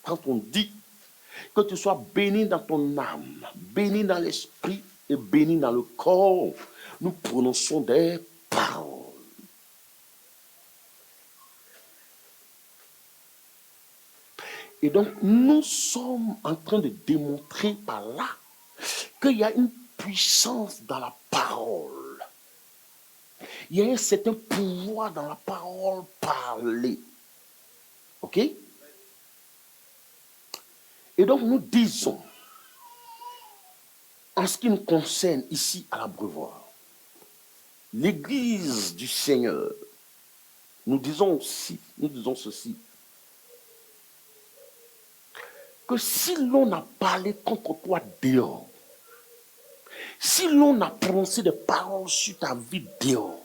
quand on dit que tu sois béni dans ton âme, béni dans l'esprit et béni dans le corps, nous prononçons des paroles. Et donc, nous sommes en train de démontrer par là qu'il y a une puissance dans la parole. Il y a un certain pouvoir dans la parole parlée. OK? Et donc, nous disons, en ce qui nous concerne ici à l'Abreuvoir, l'Église du Seigneur, nous disons ceci, que si l'on a parlé contre toi dehors, si l'on a prononcé des paroles sur ta vie dehors,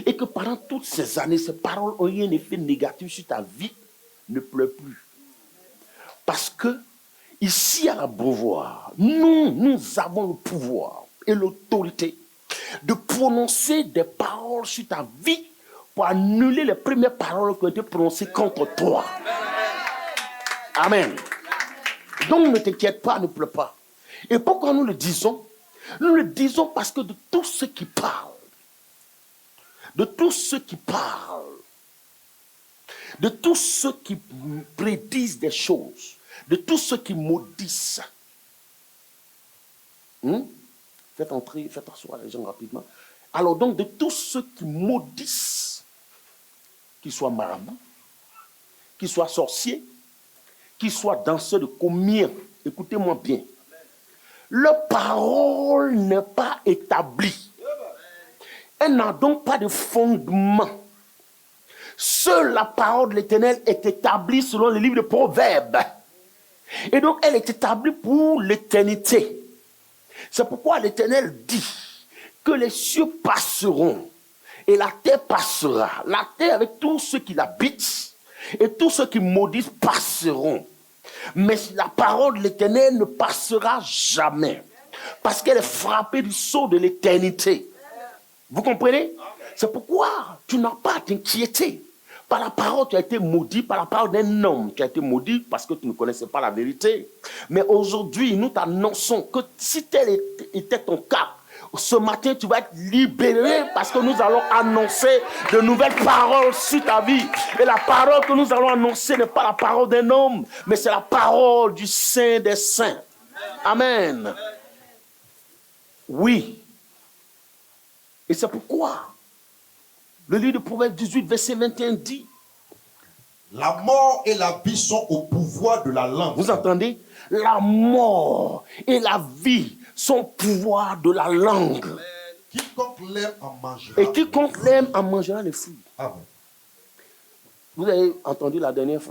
et que pendant toutes ces années, ces paroles ont eu un effet négatif sur ta vie, ne pleure plus. Parce que, ici à l'Abreuvoir, nous avons le pouvoir et l'autorité de prononcer des paroles sur ta vie pour annuler les premières paroles qui ont été prononcées contre toi. Amen. Donc ne t'inquiète pas, ne pleure pas. Et pourquoi nous le disons? Nous le disons parce que de tous ceux qui parlent, de tous ceux qui prédisent des choses, de tous ceux qui maudissent. Faites asseoir les gens rapidement. Alors donc, de tous ceux qui maudissent, qu'ils soient marabouts, qu'ils soient sorciers, qu'ils soient danseurs de commien, écoutez-moi bien, leur parole n'est pas établie. Elle n'a donc pas de fondement. Seule la parole de l'Éternel est établie selon le livre de Proverbes. Et donc, elle est établie pour l'éternité. C'est pourquoi l'Éternel dit que les cieux passeront et la terre passera. La terre avec tous ceux qui l'habitent et tous ceux qui maudissent passeront. Mais la parole de l'Éternel ne passera jamais parce qu'elle est frappée du sceau de l'éternité. Vous comprenez? C'est pourquoi tu n'as pas à t'inquiéter. Par la parole, tu as été maudit, par la parole d'un homme, tu as été maudit parce que tu ne connaissais pas la vérité. Mais aujourd'hui, nous t'annonçons que si tel était ton cas, ce matin, tu vas être libéré parce que nous allons annoncer de nouvelles paroles sur ta vie. Et la parole que nous allons annoncer n'est pas la parole d'un homme, mais c'est la parole du Saint des Saints. Amen. Oui. Et c'est pourquoi le livre de Proverbes 18, verset 21 dit: la mort et la vie sont au pouvoir de la langue. Vous entendez? La mort et la vie sont au pouvoir de la langue. Quiconque l'aime en mangera. Et quiconque l'aime en mangera les fruits. Amen. Vous avez entendu la dernière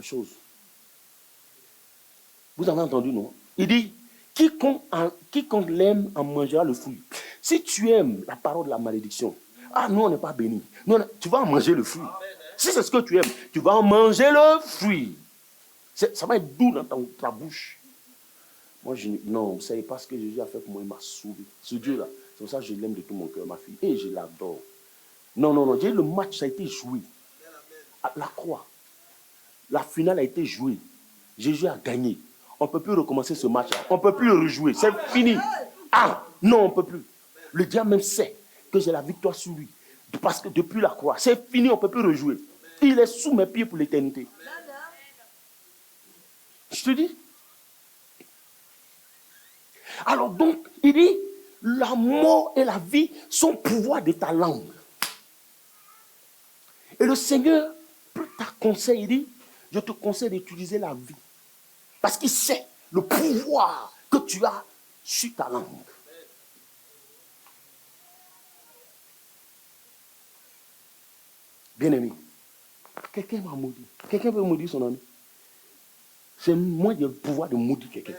chose. Vous avez entendu, non? Il dit: quiconque l'aime en mangera le fruit. Si tu aimes la parole de la malédiction, nous on n'est pas bénis. Tu vas en manger le fruit. Si c'est ce que tu aimes, tu vas en manger le fruit. Ça va être doux dans ta bouche. Moi, non, vous ne savez pas ce que Jésus a fait pour moi, il m'a sauvé. Ce Dieu-là, c'est pour ça que je l'aime de tout mon cœur, ma fille. Et je l'adore. Non, Dieu, le match, ça a été joué. À la croix, la finale a été jouée. Jésus a gagné. On ne peut plus recommencer ce match-là. On ne peut plus le rejouer. C'est fini. Non, on ne peut plus. Le diable même sait que j'ai la victoire sur lui. Parce que depuis la croix, c'est fini, on ne peut plus rejouer. Il est sous mes pieds pour l'éternité. Je te dis. Alors donc, il dit, la mort et la vie sont au pouvoir de ta langue. Et le Seigneur te conseille, il dit, je te conseille d'utiliser la vie. Parce qu'il sait le pouvoir que tu as sur ta langue. Bien-aimé, quelqu'un m'a maudit. Quelqu'un peut maudire son ami. C'est moi qui ai le pouvoir de maudire quelqu'un.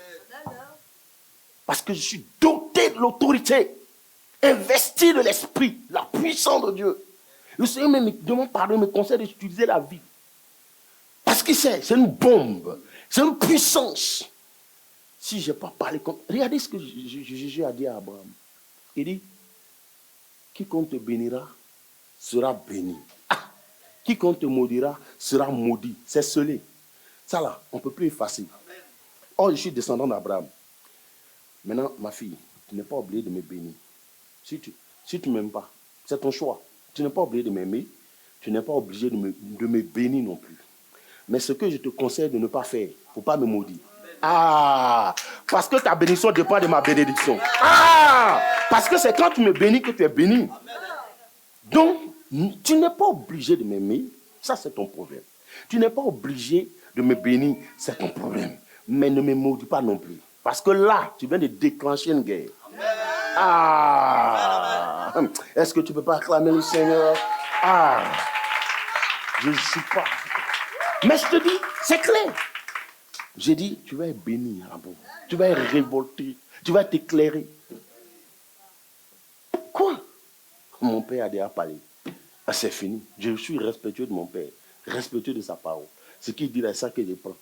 Parce que je suis doté de l'autorité, investi de l'esprit, la puissance de Dieu. Le Seigneur me demande pardon, me conseille d'utiliser la vie. Parce qu'il sait, c'est une bombe, c'est une puissance. Si je n'ai pas parlé comme... Regardez ce que Jésus a dit à Abraham. Il dit, quiconque te bénira sera béni. Quiconque te maudira sera maudit. C'est scellé. Ça là, on ne peut plus effacer. Oh, je suis descendant d'Abraham. Maintenant, ma fille, tu n'es pas obligée de me bénir. Si tu ne m'aimes pas, c'est ton choix. Tu n'es pas obligé de m'aimer. Tu n'es pas obligé de me bénir non plus. Mais ce que je te conseille de ne pas faire, il ne faut pas me maudire. Ah, parce que ta bénédiction dépend de ma bénédiction. Ah, parce que c'est quand tu me bénis que tu es béni. Donc, tu n'es pas obligé de m'aimer. Ça, c'est ton problème. Tu n'es pas obligé de me bénir. C'est ton problème. Mais ne me maudis pas non plus. Parce que là, tu viens de déclencher une guerre. Ah, est-ce que tu ne peux pas acclamer le Seigneur? Ah, je ne suis pas. Mais je te dis, c'est clair. J'ai dit, tu vas être béni, Rambo. Tu vas être révolté. Tu vas t'éclairer. Quoi? Mon père a déjà parlé. Ah, c'est fini. Je suis respectueux de mon père. Respectueux de sa parole. Ce qu'il dit là, c'est ça que je prends.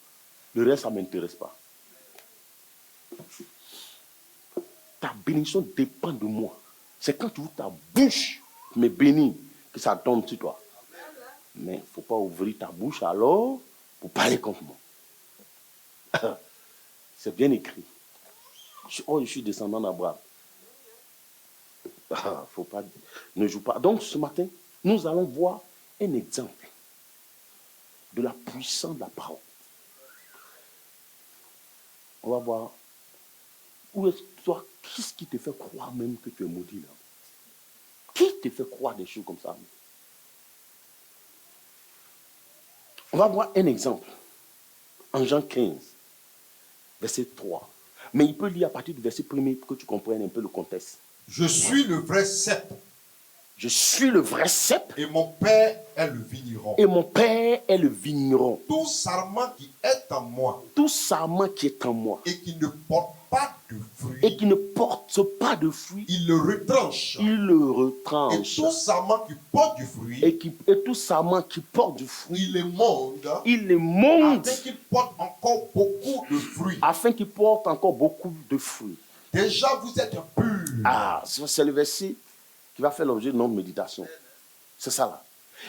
Le reste, ça ne m'intéresse pas. Ta bénédiction dépend de moi. C'est quand tu ouvres ta bouche, me bénis, que ça tombe sur toi. Mais il ne faut pas ouvrir ta bouche alors pour parler contre moi. C'est bien écrit. Je suis descendant d'Abraham. Faut pas, ne joue pas. Donc ce matin, nous allons voir un exemple de la puissance de la parole. On va voir où est-ce que toi, qu'est-ce qui te fait croire même que tu es maudit là? Qui te fait croire des choses comme ça? On va voir un exemple. En Jean 15, verset 3. Mais il peut lire à partir du verset 1er pour que tu comprennes un peu le contexte. Je suis le vrai cep. Je suis le vrai cep. Et mon père est le vigneron. Et mon père est le vigneron. Tout sarment qui est en moi. Tout sarment qui est en moi. Et qui ne porte pas de fruits. Et qui ne porte pas de fruits. Il le retranche. Il le retranche. Et tout sarment qui porte du fruit. Et tout sarment qui porte du fruit. Il les monte. Il les monte. Afin qu'il porte encore beaucoup de fruits. Afin qu'il porte encore beaucoup de fruits. Déjà vous êtes purs. Ah, c'est le verset qui va faire l'objet de notre méditation. C'est ça là.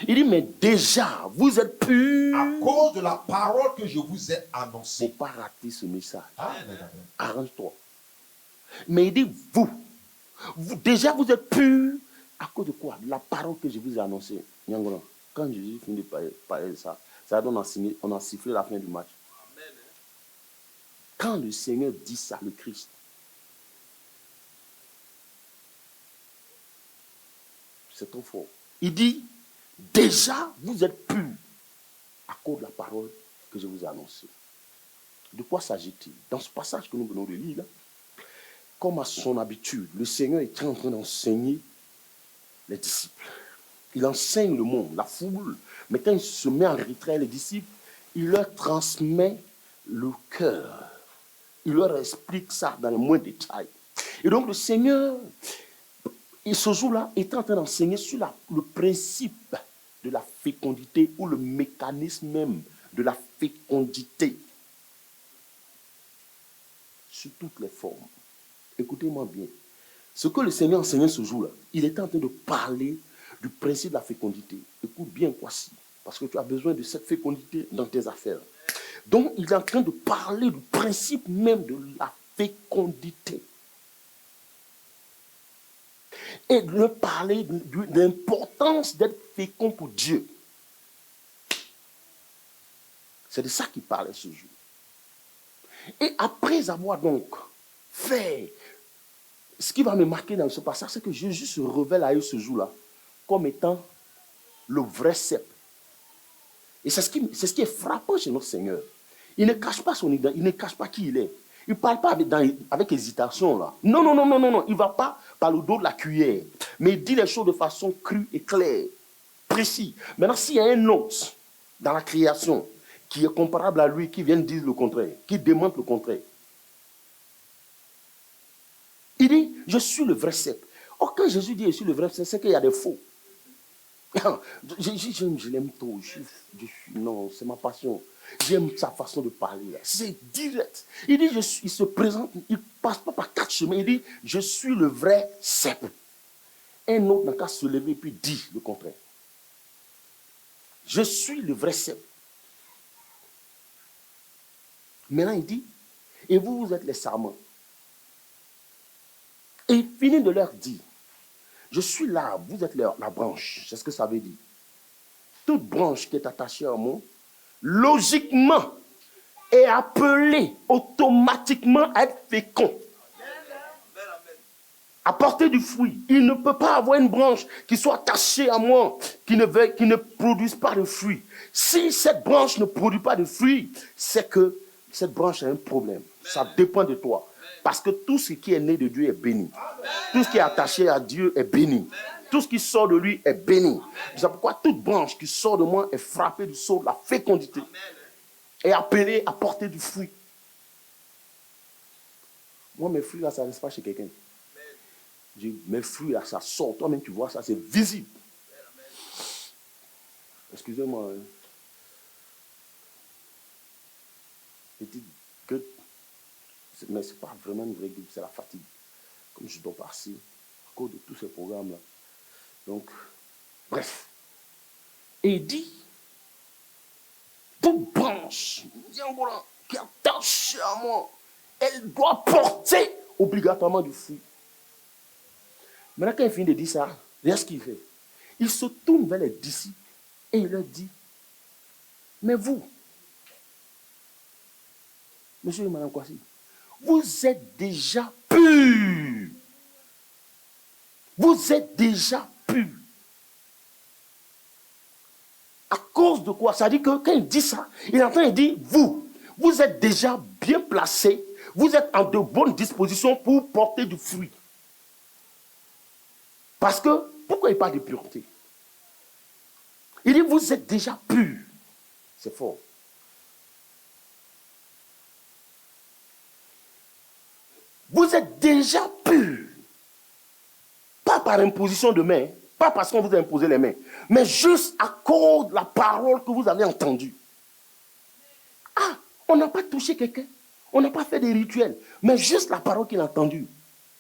Il dit, mais déjà, vous êtes purs. À cause de la parole que je vous ai Il ne annoncée. faut pas rater ce message. Amen. Arrange-toi. Mais il dit, vous, déjà, vous êtes purs. À cause de quoi? De la parole que je vous ai annoncée. Nyangona, quand Jésus finit de parler de ça, ça donne on a sifflé la fin du match. Quand le Seigneur dit ça, le Christ, c'est trop fort. Il dit, déjà, vous êtes purs à cause de la parole que je vous ai annoncée. De quoi s'agit-il? Dans ce passage que nous venons de lire, là, comme à son habitude, le Seigneur est en train d'enseigner les disciples. Il enseigne le monde, la foule. Mais quand il se met en retrait, les disciples, il leur transmet le cœur. Il leur explique ça dans le moindre détail. Et donc le Seigneur, et ce jour-là, est en train d'enseigner sur le principe de la fécondité ou le mécanisme même de la fécondité sous toutes les formes. Écoutez-moi bien. Ce que le Seigneur enseignait ce jour-là, il était en train de parler du principe de la fécondité. Écoute bien, voici, parce que tu as besoin de cette fécondité dans tes affaires. Donc, il est en train de parler du principe même de la fécondité. Et de parler de l'importance d'être fécond pour Dieu. C'est de ça qu'il parlait ce jour. Et après avoir donc fait, ce qui va me marquer dans ce passage, c'est que Jésus se révèle à eux ce jour-là comme étant le vrai cep. Et c'est ce qui est frappant chez notre Seigneur. Il ne cache pas son identité, il ne cache pas qui il est. Il ne parle pas avec hésitation là. Non. Il ne va pas par le dos de la cuillère. Mais il dit les choses de façon crue et claire, précise. Maintenant, s'il y a un autre dans la création qui est comparable à lui, qui vient dire le contraire, qui démontre le contraire, il dit, je suis le vrai cep. Or, quand Jésus dit, je suis le vrai cep, c'est qu'il y a des faux. Je l'aime trop. Non, c'est ma passion. J'aime sa façon de parler. Là. C'est direct. Il dit, il se présente, il ne passe pas par 4 chemins. Il dit, je suis le vrai cep. Un autre n'a qu'à se lever et puis dire le contraire. Je suis le vrai cep. Maintenant, il dit, et vous, vous êtes les sarments. Et il finit de leur dire, je suis l'arbre, vous êtes la branche. C'est ce que ça veut dire. Toute branche qui est attachée à moi, logiquement, est appelée automatiquement à être fécond. À porter du fruit. Il ne peut pas avoir une branche qui soit attachée à moi, qui ne produise pas de fruits. Si cette branche ne produit pas de fruits, c'est que cette branche a un problème. Ça dépend de toi. Parce que tout ce qui est né de Dieu est béni. Tout ce qui est attaché à Dieu est béni. Tout ce qui sort de lui est béni. C'est pourquoi toute branche qui sort de moi est frappée du sceau de la fécondité. Est appelée à porter du fruit. Moi, mes fruits là, ça ne reste pas chez quelqu'un. Mes fruits là, ça sort. Toi-même, tu vois ça, c'est visible. Excusez-moi. Petite gueule. Mais ce n'est pas vraiment une vraie gueule, c'est la fatigue. Comme je dois passer à cause de tous ces programmes-là. Donc, bref. Et il dit, toute branche qui est attachée à moi, elle doit porter obligatoirement du fruit. Maintenant, quand il finit de dire ça, regarde ce qu'il fait. Il se tourne vers les disciples et il leur dit, mais vous, monsieur et madame Kwasi, vous êtes déjà purs. Vous êtes déjà purs. À cause de quoi? Ça dit que quand il dit ça, il est en train de dire, vous êtes déjà bien placés, vous êtes en de bonnes dispositions pour porter du fruit. Parce que, pourquoi il parle de pureté? Il dit, vous êtes déjà purs. C'est fort. Vous êtes déjà purs. Pas par imposition de main, pas parce qu'on vous a imposé les mains, mais juste à cause de la parole que vous avez entendue. Ah, on n'a pas touché quelqu'un, on n'a pas fait des rituels, mais juste la parole qu'il a entendue.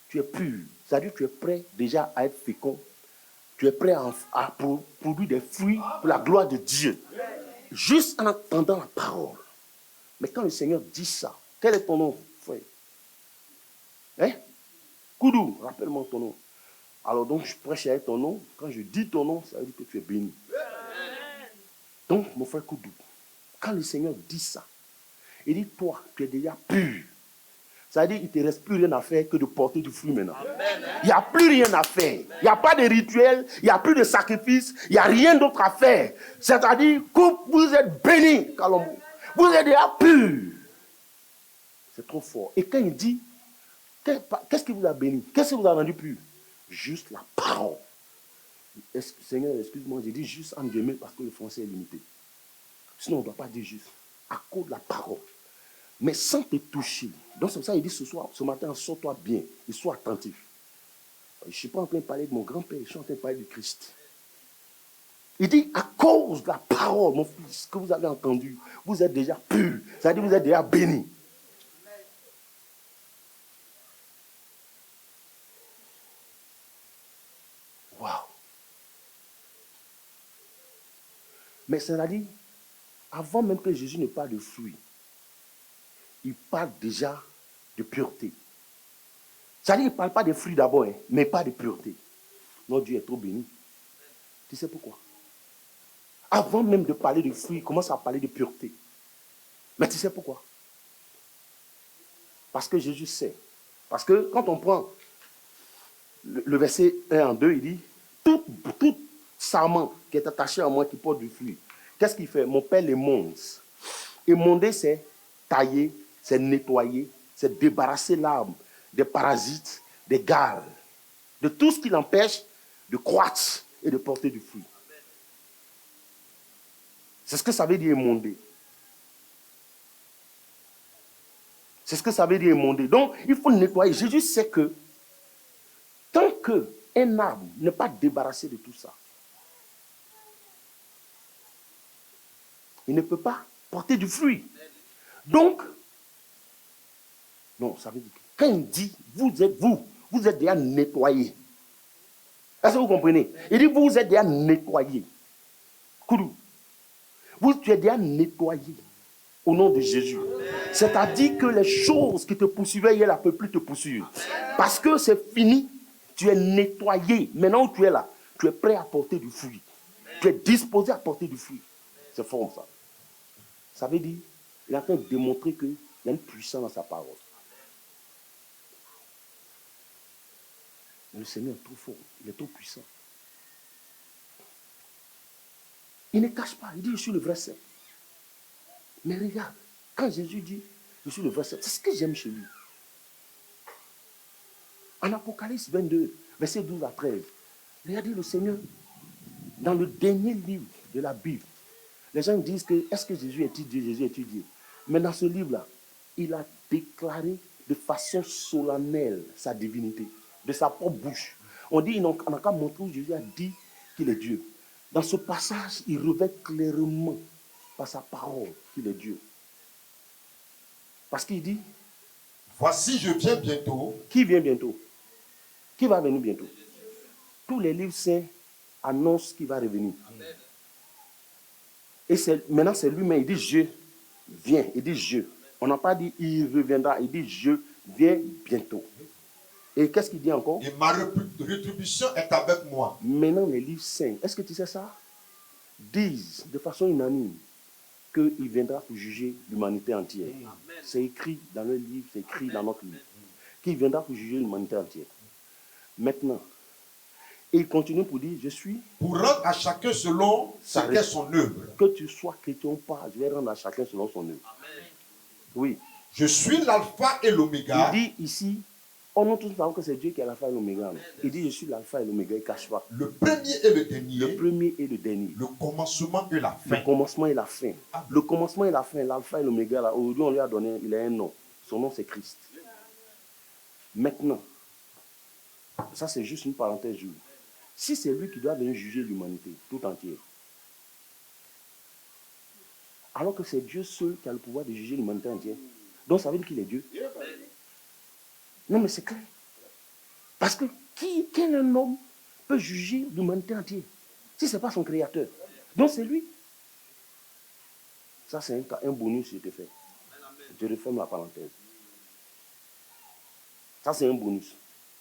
Tu es pur, c'est-à-dire que tu es prêt déjà à être fécond. Tu es prêt à produire des fruits pour la gloire de Dieu. Juste en entendant la parole. Mais quand le Seigneur dit ça, quel est ton nom, frère? Hein? Koudou, rappelle-moi ton nom. Alors donc, je prêche avec ton nom. Quand je dis ton nom, ça veut dire que tu es béni. Donc, mon frère Koudou, quand le Seigneur dit ça, il dit, toi, tu es déjà pur. Ça veut dire qu'il ne te reste plus rien à faire que de porter du fruit maintenant. Il n'y a plus rien à faire. Il n'y a pas de rituel, il n'y a plus de sacrifice, il n'y a rien d'autre à faire. C'est-à-dire que vous êtes bénis, Kalombo. Vous êtes déjà pur. C'est trop fort. Et quand il dit, qu'est-ce qui vous a béni? Qu'est-ce qui vous a rendu pur? Juste la parole. Seigneur, excuse-moi, j'ai dit juste en guillemets parce que le français est limité. Sinon, on ne doit pas dire juste. À cause de la parole. Mais sans te toucher. Donc c'est pour ça qu'il dit ce matin, sors-toi bien et sois attentif. Je ne suis pas en train de parler de mon grand-père, je suis en train de parler de Christ. Il dit, à cause de la parole, mon fils, que vous avez entendu, vous êtes déjà pur. C'est-à-dire que vous êtes déjà béni. Waouh. Mais c'est-à-dire, avant même que Jésus ne parle de fruits, il parle déjà de pureté. C'est-à-dire qu'il ne parle pas des fruits d'abord, hein, mais pas de pureté. Notre Dieu est trop béni. Tu sais pourquoi? Avant même de parler de fruits, il commence à parler de pureté. Mais tu sais pourquoi? Parce que Jésus sait. Parce que quand on prend le verset 1 en 2, il dit, tout sarment qui est attaché à moi qui porte du fruit, qu'est-ce qu'il fait? Mon Père l'émonde. Émonder, c'est tailler, c'est nettoyer, c'est débarrasser l'arbre des parasites, des galles, de tout ce qui l'empêche de croître et de porter du fruit. C'est ce que ça veut dire émonder. C'est ce que ça veut dire émonder. Donc, il faut nettoyer. Jésus sait que tant qu'un arbre n'est pas débarrassé de tout ça, il ne peut pas porter du fruit. Donc, non, ça veut dire que quand il dit, vous êtes déjà nettoyés. Est-ce que vous comprenez? Il dit, vous êtes déjà nettoyés. Koudou. Tu es déjà nettoyé au nom de Jésus. C'est-à-dire que les choses qui te poursuivaient hier ne peuvent plus te poursuivre. Parce que c'est fini. Tu es nettoyé. Maintenant où tu es là, tu es prêt à porter du fruit. Tu es disposé à porter du fruit. C'est fort ça. Ça veut dire, il est en train de démontrer qu'il y a une puissance dans sa parole. Le Seigneur est trop fort. Il est trop puissant. Il ne cache pas. Il dit, je suis le vrai Saint. Mais regarde, quand Jésus dit, je suis le vrai Saint, c'est ce que j'aime chez lui. En Apocalypse 22, verset 12 à 13, regardez le Seigneur, dans le dernier livre de la Bible, les gens disent que, est-ce que Jésus est-il Dieu, Jésus est-il Dieu? Mais dans ce livre-là, il a déclaré de façon solennelle sa divinité, de sa propre bouche. On dit, on n'a qu'à montrer où Jésus a dit qu'il est Dieu. Dans ce passage, il revêt clairement par sa parole qu'il est Dieu. Parce qu'il dit, voici, je viens bientôt. Qui vient bientôt? Qui va venir bientôt? Tous les livres saints annoncent qu'il va revenir. Et maintenant, c'est lui-même, il dit, je viens. Il dit, je. On n'a pas dit, il reviendra. Il dit, je viens bientôt. Et qu'est-ce qu'il dit encore? Et ma rétribution est avec moi. Maintenant, les livres saints, est-ce que tu sais ça? Disent de façon unanime qu'il viendra pour juger l'humanité entière. C'est écrit dans le livre, c'est écrit dans notre livre. Qu'il viendra pour juger l'humanité entière. Maintenant, il continue pour dire, je suis... Pour rendre à chacun selon ce qu'est son œuvre. Que tu sois chrétien ou pas, je vais rendre à chacun selon son œuvre. Oui. Je suis l'alpha et l'oméga. Il dit ici, nous tous savons que c'est Dieu qui est l'alpha et l'oméga. Il dit, je suis l'alpha et l'oméga, il ne cache pas. Le premier et le dernier. Le premier et le dernier. Le commencement et la fin. Le commencement et la fin. Le commencement et la fin, l'alpha et l'oméga, aujourd'hui on lui a donné, il a un nom. Son nom c'est Christ. Maintenant, ça c'est juste une parenthèse. Si c'est lui qui doit venir juger l'humanité tout entière, alors que c'est Dieu seul qui a le pouvoir de juger l'humanité entière, donc ça veut dire qu'il est Dieu. Non mais c'est clair. Parce que quel homme peut juger l'humanité entière si ce n'est pas son créateur? Donc c'est lui. Ça c'est un bonus que je te fais. Je referme la parenthèse. Ça c'est un bonus.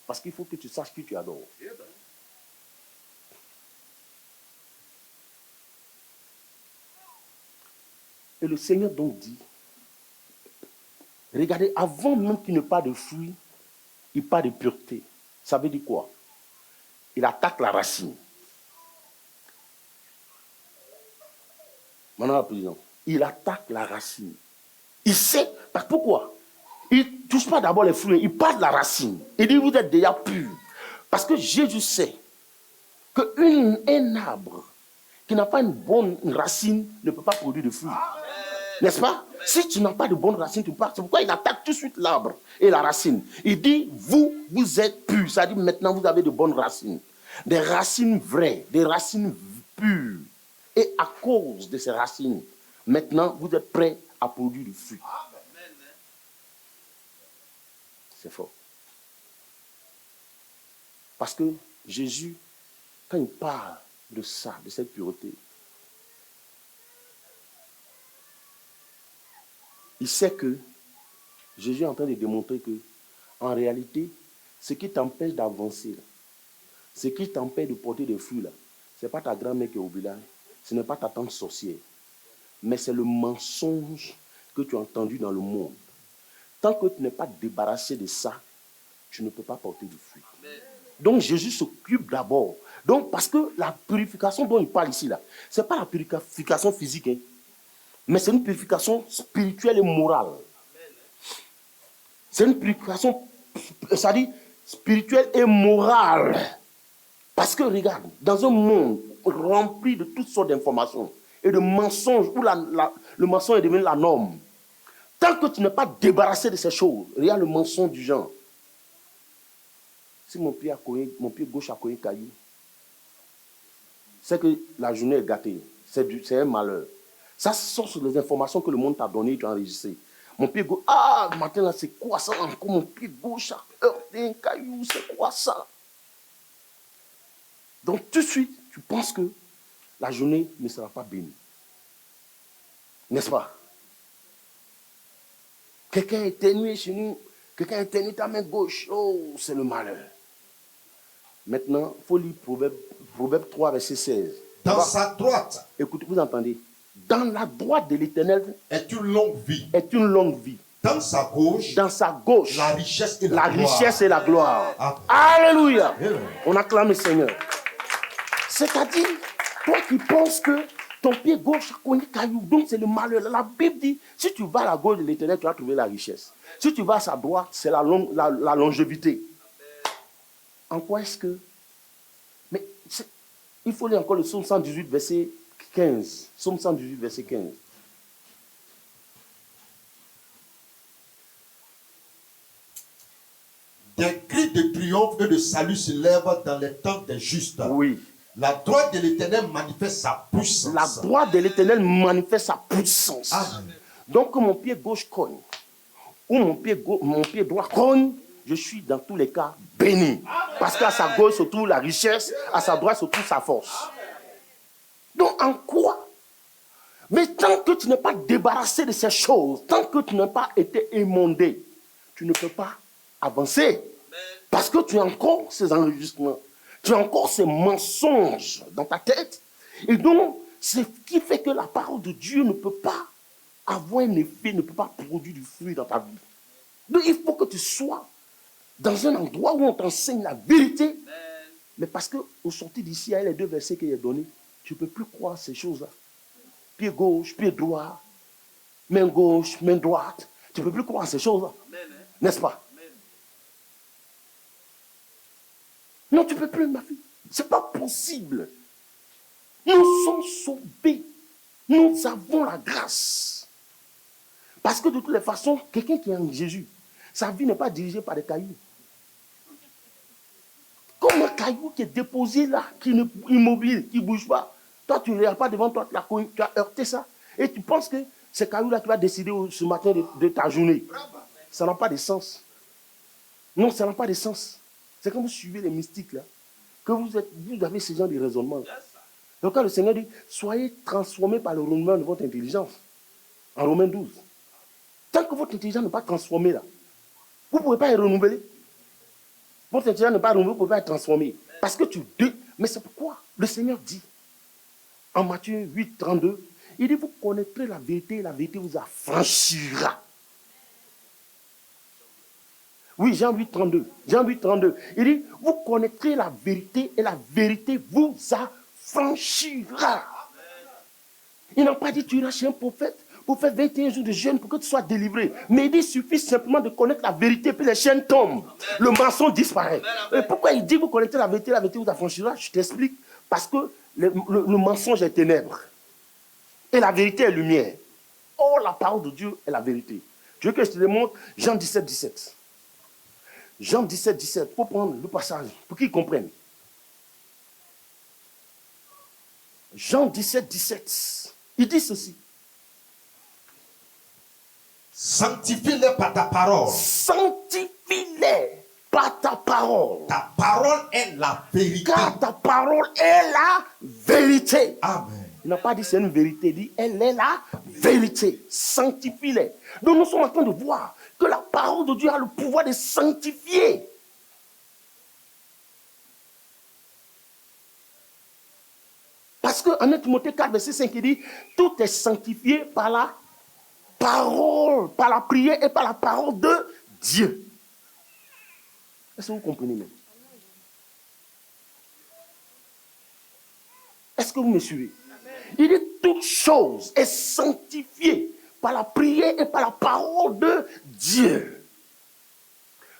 Parce qu'il faut que tu saches qui tu adores. Et le Seigneur donc dit, regardez, avant même qu'il ne parle de fruits, il parle de pureté. Ça veut dire quoi? Il attaque la racine. Madame la Présidente, il attaque la racine. Il sait, pourquoi? Il ne touche pas d'abord les fruits, il parle de la racine. Il dit, vous êtes déjà purs. Parce que Jésus sait qu'un arbre qui n'a pas une bonne racine ne peut pas produire de fruits. N'est-ce pas? Si tu n'as pas de bonne racine, tu pars. C'est pourquoi il attaque tout de suite l'arbre et la racine. Il dit, vous êtes purs. Ça dit, maintenant, vous avez de bonnes racines. Des racines vraies, des racines pures. Et à cause de ces racines, maintenant, vous êtes prêts à produire du fruit. C'est fort. Parce que Jésus, quand il parle de ça, de cette pureté, il sait que Jésus est en train de démontrer que, en réalité, ce qui t'empêche d'avancer, ce qui t'empêche de porter des fruits, ce n'est pas ta grand-mère qui est au village, ce n'est pas ta tante sorcière, mais c'est le mensonge que tu as entendu dans le monde. Tant que tu n'es pas débarrassé de ça, tu ne peux pas porter du fruit. Donc Jésus s'occupe d'abord. Donc, parce que la purification dont il parle ici, ce n'est pas la purification physique, mais c'est une purification spirituelle et morale. C'est une purification, ça dit, spirituelle et morale. Parce que regarde, dans un monde rempli de toutes sortes d'informations et de mensonges, où le mensonge est devenu la norme, tant que tu n'es pas débarrassé de ces choses, regarde le mensonge du genre. Si mon pied gauche a cogné caillou, c'est que la journée est gâtée. C'est un malheur. Ça sort sur les informations que le monde t'a données et tu as enregistrées. Mon pied gauche, le matin là, c'est quoi ça encore? Mon pied gauche a heurté un caillou, c'est quoi ça? Donc tout de suite, tu penses que la journée ne sera pas bénie. N'est-ce pas? Quelqu'un éternue chez nous. Quelqu'un éternue ta main gauche. Oh, c'est le malheur. Maintenant, il faut lire Proverbe 3, verset 16. Dans sa droite. Écoutez, vous entendez. Dans la droite de l'Éternel est une longue vie. Est une longue vie. Dans sa gauche. La richesse et la gloire. Richesse et la gloire. Amen. Alléluia. Amen. On acclame le Seigneur. C'est-à-dire, toi qui penses que ton pied gauche a connu caillou, donc c'est le malheur. La Bible dit, si tu vas à la gauche de l'Éternel, tu vas trouver la richesse. Si tu vas à sa droite, c'est la longévité. En quoi est-ce que... Mais il faut lire encore le psaume 118, verset 15. Psaume 118, verset 15. Des cris de triomphe et de salut se lèvent dans les temps des justes. Oui. La droite de l'Éternel manifeste sa puissance. La droite de l'Éternel manifeste sa puissance. Amen. Donc, que mon pied gauche cogne, ou mon pied droit cogne, je suis dans tous les cas béni. Parce qu'à sa gauche se trouve la richesse, à sa droite se trouve sa force. Donc, en quoi? Mais tant que tu n'es pas débarrassé de ces choses, tant que tu n'as pas été émondé, tu ne peux pas avancer. Parce que tu as encore ces enregistrements. Tu as encore ces mensonges dans ta tête. Et donc, c'est ce qui fait que la parole de Dieu ne peut pas avoir un effet, ne peut pas produire du fruit dans ta vie. Donc, il faut que tu sois dans un endroit où on t'enseigne la vérité. Mais parce qu'au sortir d'ici, il y a les deux versets qu'il a donnés. Tu ne peux plus croire ces choses-là. Pied gauche, pied droit, main gauche, main droite. Tu ne peux plus croire ces choses-là. N'est-ce pas? Non, tu ne peux plus, ma fille. Ce n'est pas possible. Nous sommes sauvés. Nous avons la grâce. Parce que de toutes les façons, quelqu'un qui est en Jésus, sa vie n'est pas dirigée par des cailloux. Comme un caillou qui est déposé là, qui est immobile, qui ne bouge pas. Toi, tu ne regardes pas devant toi, tu as heurté ça. Et tu penses que c'est caillou-là qui va décider ce matin de ta journée. Ça n'a pas de sens. Non, ça n'a pas de sens. C'est quand vous suivez les mystiques là, que vous avez ce genre de raisonnement. Donc quand le Seigneur dit, soyez transformés par le renouvellement de votre intelligence. En Romains 12. Tant que votre intelligence n'est pas transformée là, vous ne pouvez pas être renouvelé. Votre intelligence n'est pas renouvelée, vous ne pouvez pas être transformé. Parce que mais c'est pourquoi le Seigneur dit, en Matthieu 8, 32, il dit, vous connaîtrez la vérité et la vérité vous affranchira. Oui, Jean 8, 32. Jean 8, 32. Il dit, vous connaîtrez la vérité et la vérité vous affranchira. Il n'a pas dit, tu iras chez un prophète pour faire 21 jours de jeûne pour que tu sois délivré. Mais il dit, il suffit simplement de connaître la vérité, puis les chaînes tombent. Le mensonge disparaît. Et pourquoi il dit, vous connaîtrez la vérité vous affranchira? Je t'explique. Parce que le mensonge est ténèbres. Et la vérité est lumière. Or, la parole de Dieu est la vérité. Je veux que je te démontre Jean 17, 17. Jean 17, 17. Il faut prendre le passage pour qu'ils comprennent. Jean 17, 17. Il dit ceci. Sanctifie-les par ta parole. Sanctifie-les par ta parole. Ta parole est la vérité. Car ta parole est la vérité. Amen. Il n'a pas dit c'est une vérité, il dit elle est la vérité. Sanctifie-les. Donc nous sommes en train de voir que la parole de Dieu a le pouvoir de sanctifier. Parce qu'en 1 Timothée 4, verset 5, il dit tout est sanctifié par la parole, par la prière et par la parole de Dieu. Est-ce que vous comprenez même? Est-ce que vous me suivez? Il dit toute chose est sanctifiée par la prière et par la parole de Dieu.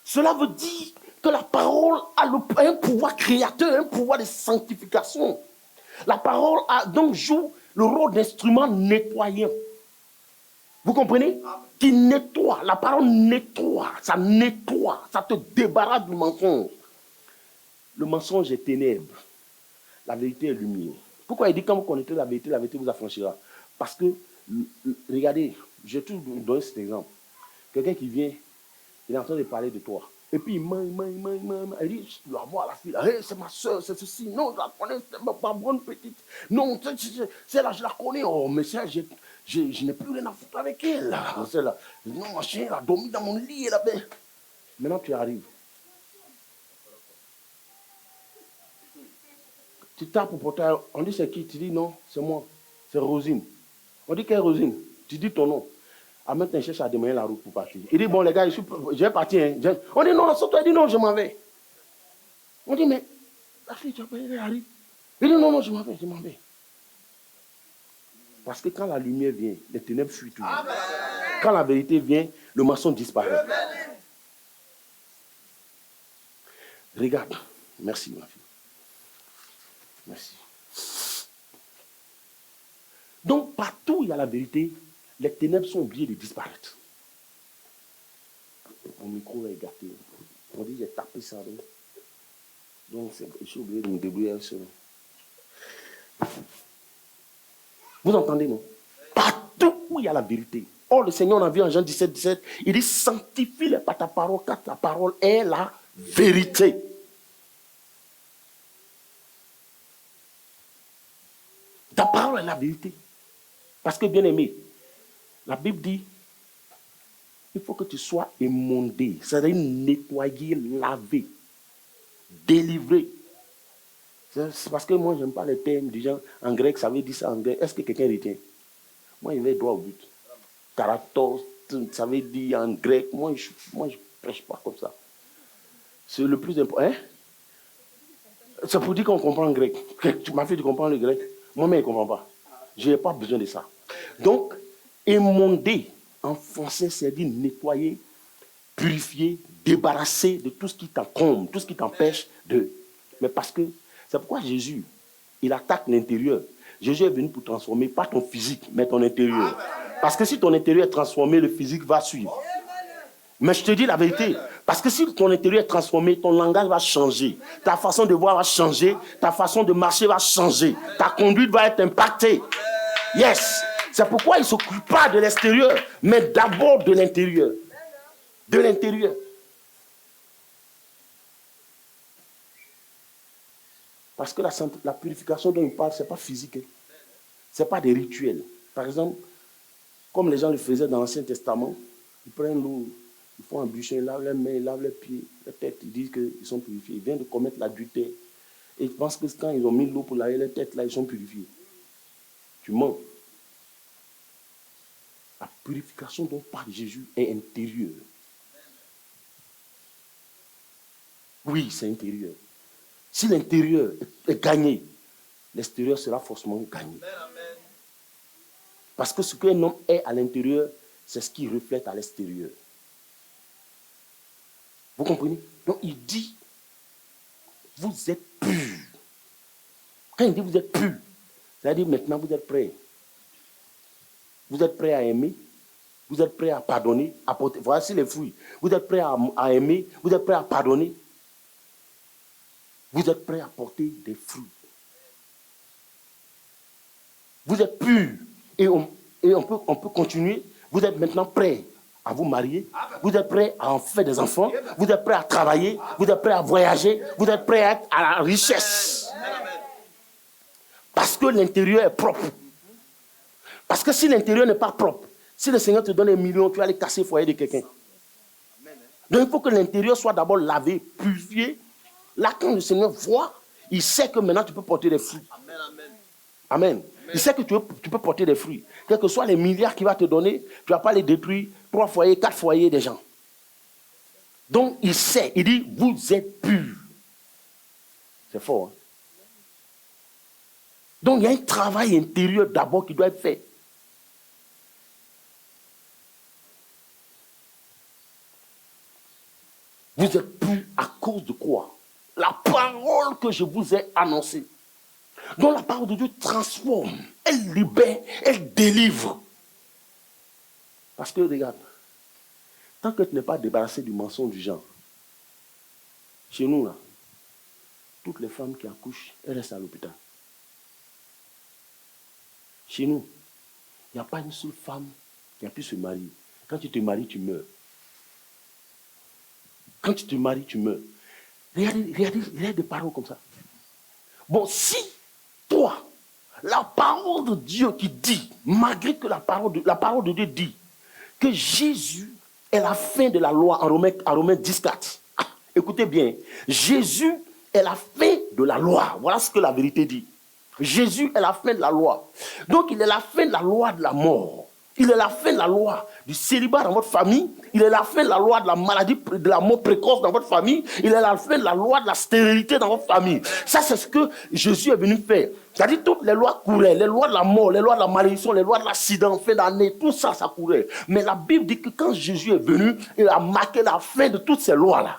Cela veut dire que la parole a un pouvoir créateur, un pouvoir de sanctification. La parole donc joue le rôle d'instrument nettoyant. Vous comprenez? Qui nettoie. La parole nettoie, ça te débarrasse du mensonge. Le mensonge est ténèbres. La vérité est lumière. Pourquoi il dit quand vous connaîtrez la vérité vous affranchira? Parce que, regardez, j'ai toujours donné cet exemple. Quelqu'un qui vient, il est en train de parler de toi. Et puis il ment. Il dit, je dois voir la fille. Hey, c'est ma soeur, c'est ceci. Non, je la connais, c'est ma bonne petite. Non, celle-là, je la connais. Oh, mais je n'ai plus rien à foutre avec elle. Là. Celle-là. Non, machin, elle a dormi dans mon lit. Elle avait... Maintenant, tu arrives. Tu tapes pour porter. On dit c'est qui? Tu dis non, c'est moi. C'est Rosine. On dit quelle Rosine? Tu dis ton nom. Ah, maintenant, il cherche à démoyer la route pour partir. Il dit, bon, les gars, je vais partir. Hein. On dit, non, saute-toi. Il dit, non, je m'en vais. On dit, mais, la fille, tu as pas elle arrive. Il dit, non, non, je m'en vais. Parce que quand la lumière vient, les ténèbres fuient toujours. Amen. Quand la vérité vient, le mensonge disparaît. Amen. Regarde. Merci, ma fille. Merci. Donc, partout où il y a la vérité, les ténèbres sont obligées de disparaître. Mon micro est gâté. On dit j'ai tapé ça. Donc, je suis obligé de me débrouiller avec cela. Vous entendez, non? Partout où il y a la vérité. Or, le Seigneur, on a vu en Jean 17, 17, il dit sanctifie-les par ta parole, car ta parole est la vérité. Ta parole est la vérité. Parce que, bien aimé, la Bible dit, il faut que tu sois émondé, c'est-à-dire nettoyé, lavé, délivré. C'est parce que moi, je n'aime pas les termes du genre en grec, ça veut dire ça en grec. Est-ce que quelqu'un retient? Moi, il va droit au but. Karatos, ça veut dire en grec. Moi, je ne prêche pas comme ça. C'est le plus important. Hein? C'est pour dire qu'on comprend le grec. Tu m'as fait de comprendre le grec. Moi-même, je ne comprends pas. Je n'ai pas besoin de ça. Donc, émondé, en français, c'est dire nettoyer, purifier, débarrasser de tout ce qui t'encombre, tout ce qui t'empêche de... Mais parce que, c'est pourquoi Jésus, il attaque l'intérieur. Jésus est venu pour transformer, pas ton physique, mais ton intérieur. Parce que si ton intérieur est transformé, le physique va suivre. Mais je te dis la vérité, parce que si ton intérieur est transformé, ton langage va changer. Ta façon de voir va changer, ta façon de marcher va changer. Ta conduite va être impactée. Yes! C'est pourquoi il ne s'occupe pas de l'extérieur, mais d'abord de l'intérieur. De l'intérieur. Parce que la purification dont il parle, ce n'est pas physique. Ce n'est pas des rituels. Par exemple, comme les gens le faisaient dans l'Ancien Testament, ils prennent l'eau, ils font un bûcher, ils lavent les mains, ils lavent les pieds, les têtes, ils disent qu'ils sont purifiés. Ils viennent de commettre l'adultère. Et ils pensent que quand ils ont mis l'eau pour laver les têtes, là, ils sont purifiés. Tu mens. La purification dont parle Jésus est intérieure. Oui, c'est intérieur. Si l'intérieur est gagné, l'extérieur sera forcément gagné. Parce que ce qu'un homme est à l'intérieur, c'est ce qu'il reflète à l'extérieur. Vous comprenez? Donc il dit, vous êtes purs. Quand il dit vous êtes purs, c'est-à-dire maintenant vous êtes prêts. Vous êtes prêts à aimer, vous êtes prêts à pardonner, à porter. Voici les fruits. Vous êtes prêts à aimer, vous êtes prêts à pardonner. Vous êtes prêts à porter des fruits. Vous êtes purs. Et on peut continuer. Vous êtes maintenant prêts à vous marier. Vous êtes prêts à en faire des enfants. Vous êtes prêts à travailler. Vous êtes prêts à voyager. Vous êtes prêts à être à la richesse. Parce que l'intérieur est propre. Parce que si l'intérieur n'est pas propre, si le Seigneur te donne 1 million, tu vas aller casser le foyer de quelqu'un. Donc il faut que l'intérieur soit d'abord lavé, purifié. Là, quand le Seigneur voit, il sait que maintenant tu peux porter des fruits. Amen. Il sait que tu peux porter des fruits. Quels que soient les milliards qu'il va te donner, tu ne vas pas les détruire 3 foyers, 4 foyers des gens. Donc il sait, il dit, vous êtes purs. C'est fort. Hein? Donc il y a un travail intérieur d'abord qui doit être fait. Vous êtes purs à cause de quoi? La parole que je vous ai annoncée. Donc la parole de Dieu transforme, elle libère, elle délivre. Parce que regarde, tant que tu n'es pas débarrassé du mensonge du genre, chez nous là, toutes les femmes qui accouchent, elles restent à l'hôpital. Chez nous, il n'y a pas une seule femme qui a pu se marier. Quand tu te maries, tu meurs. Quand tu te maries, tu meurs. Regardez des paroles comme ça. Bon, si toi, la parole de Dieu qui dit, malgré que la parole de Dieu dit que Jésus est la fin de la loi en Romains 10:4. Écoutez bien, Jésus est la fin de la loi. Voilà ce que la vérité dit. Jésus est la fin de la loi. Donc il est la fin de la loi de la mort. Il est la fin de la loi du célibat dans votre famille. Il est la fin de la loi de la maladie, de la mort précoce dans votre famille. Il est la fin de la loi de la stérilité dans votre famille. Ça, c'est ce que Jésus est venu faire. C'est-à-dire toutes les lois couraient, les lois de la mort, les lois de la malédiction, les lois de l'accident, fin d'année, tout ça, ça courait. Mais la Bible dit que quand Jésus est venu, il a marqué la fin de toutes ces lois-là.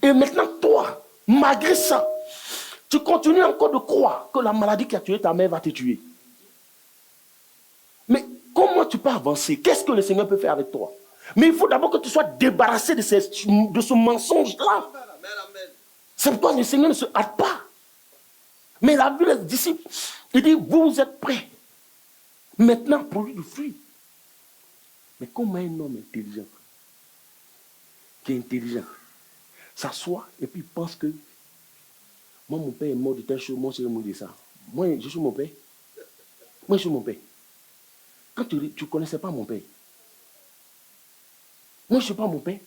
Et maintenant, toi, malgré ça, tu continues encore de croire que la maladie qui a tué ta mère va te tuer. Mais comment tu peux avancer? Qu'est-ce que le Seigneur peut faire avec toi? Mais il faut d'abord que tu sois débarrassé de ce mensonge-là. C'est pourquoi le Seigneur ne se hâte pas. Mais il a vu les disciples. Il dit, vous êtes prêts. Maintenant, produire du fruit. Mais comment un homme intelligent, qui est intelligent, s'assoit et puis pense que moi, mon père est mort de telle chose, moi, je vais mourir de ça. Moi, je suis mon père. Moi, je suis mon père. Quand tu ne connaissais pas mon père. Moi, je ne suis pas mon père.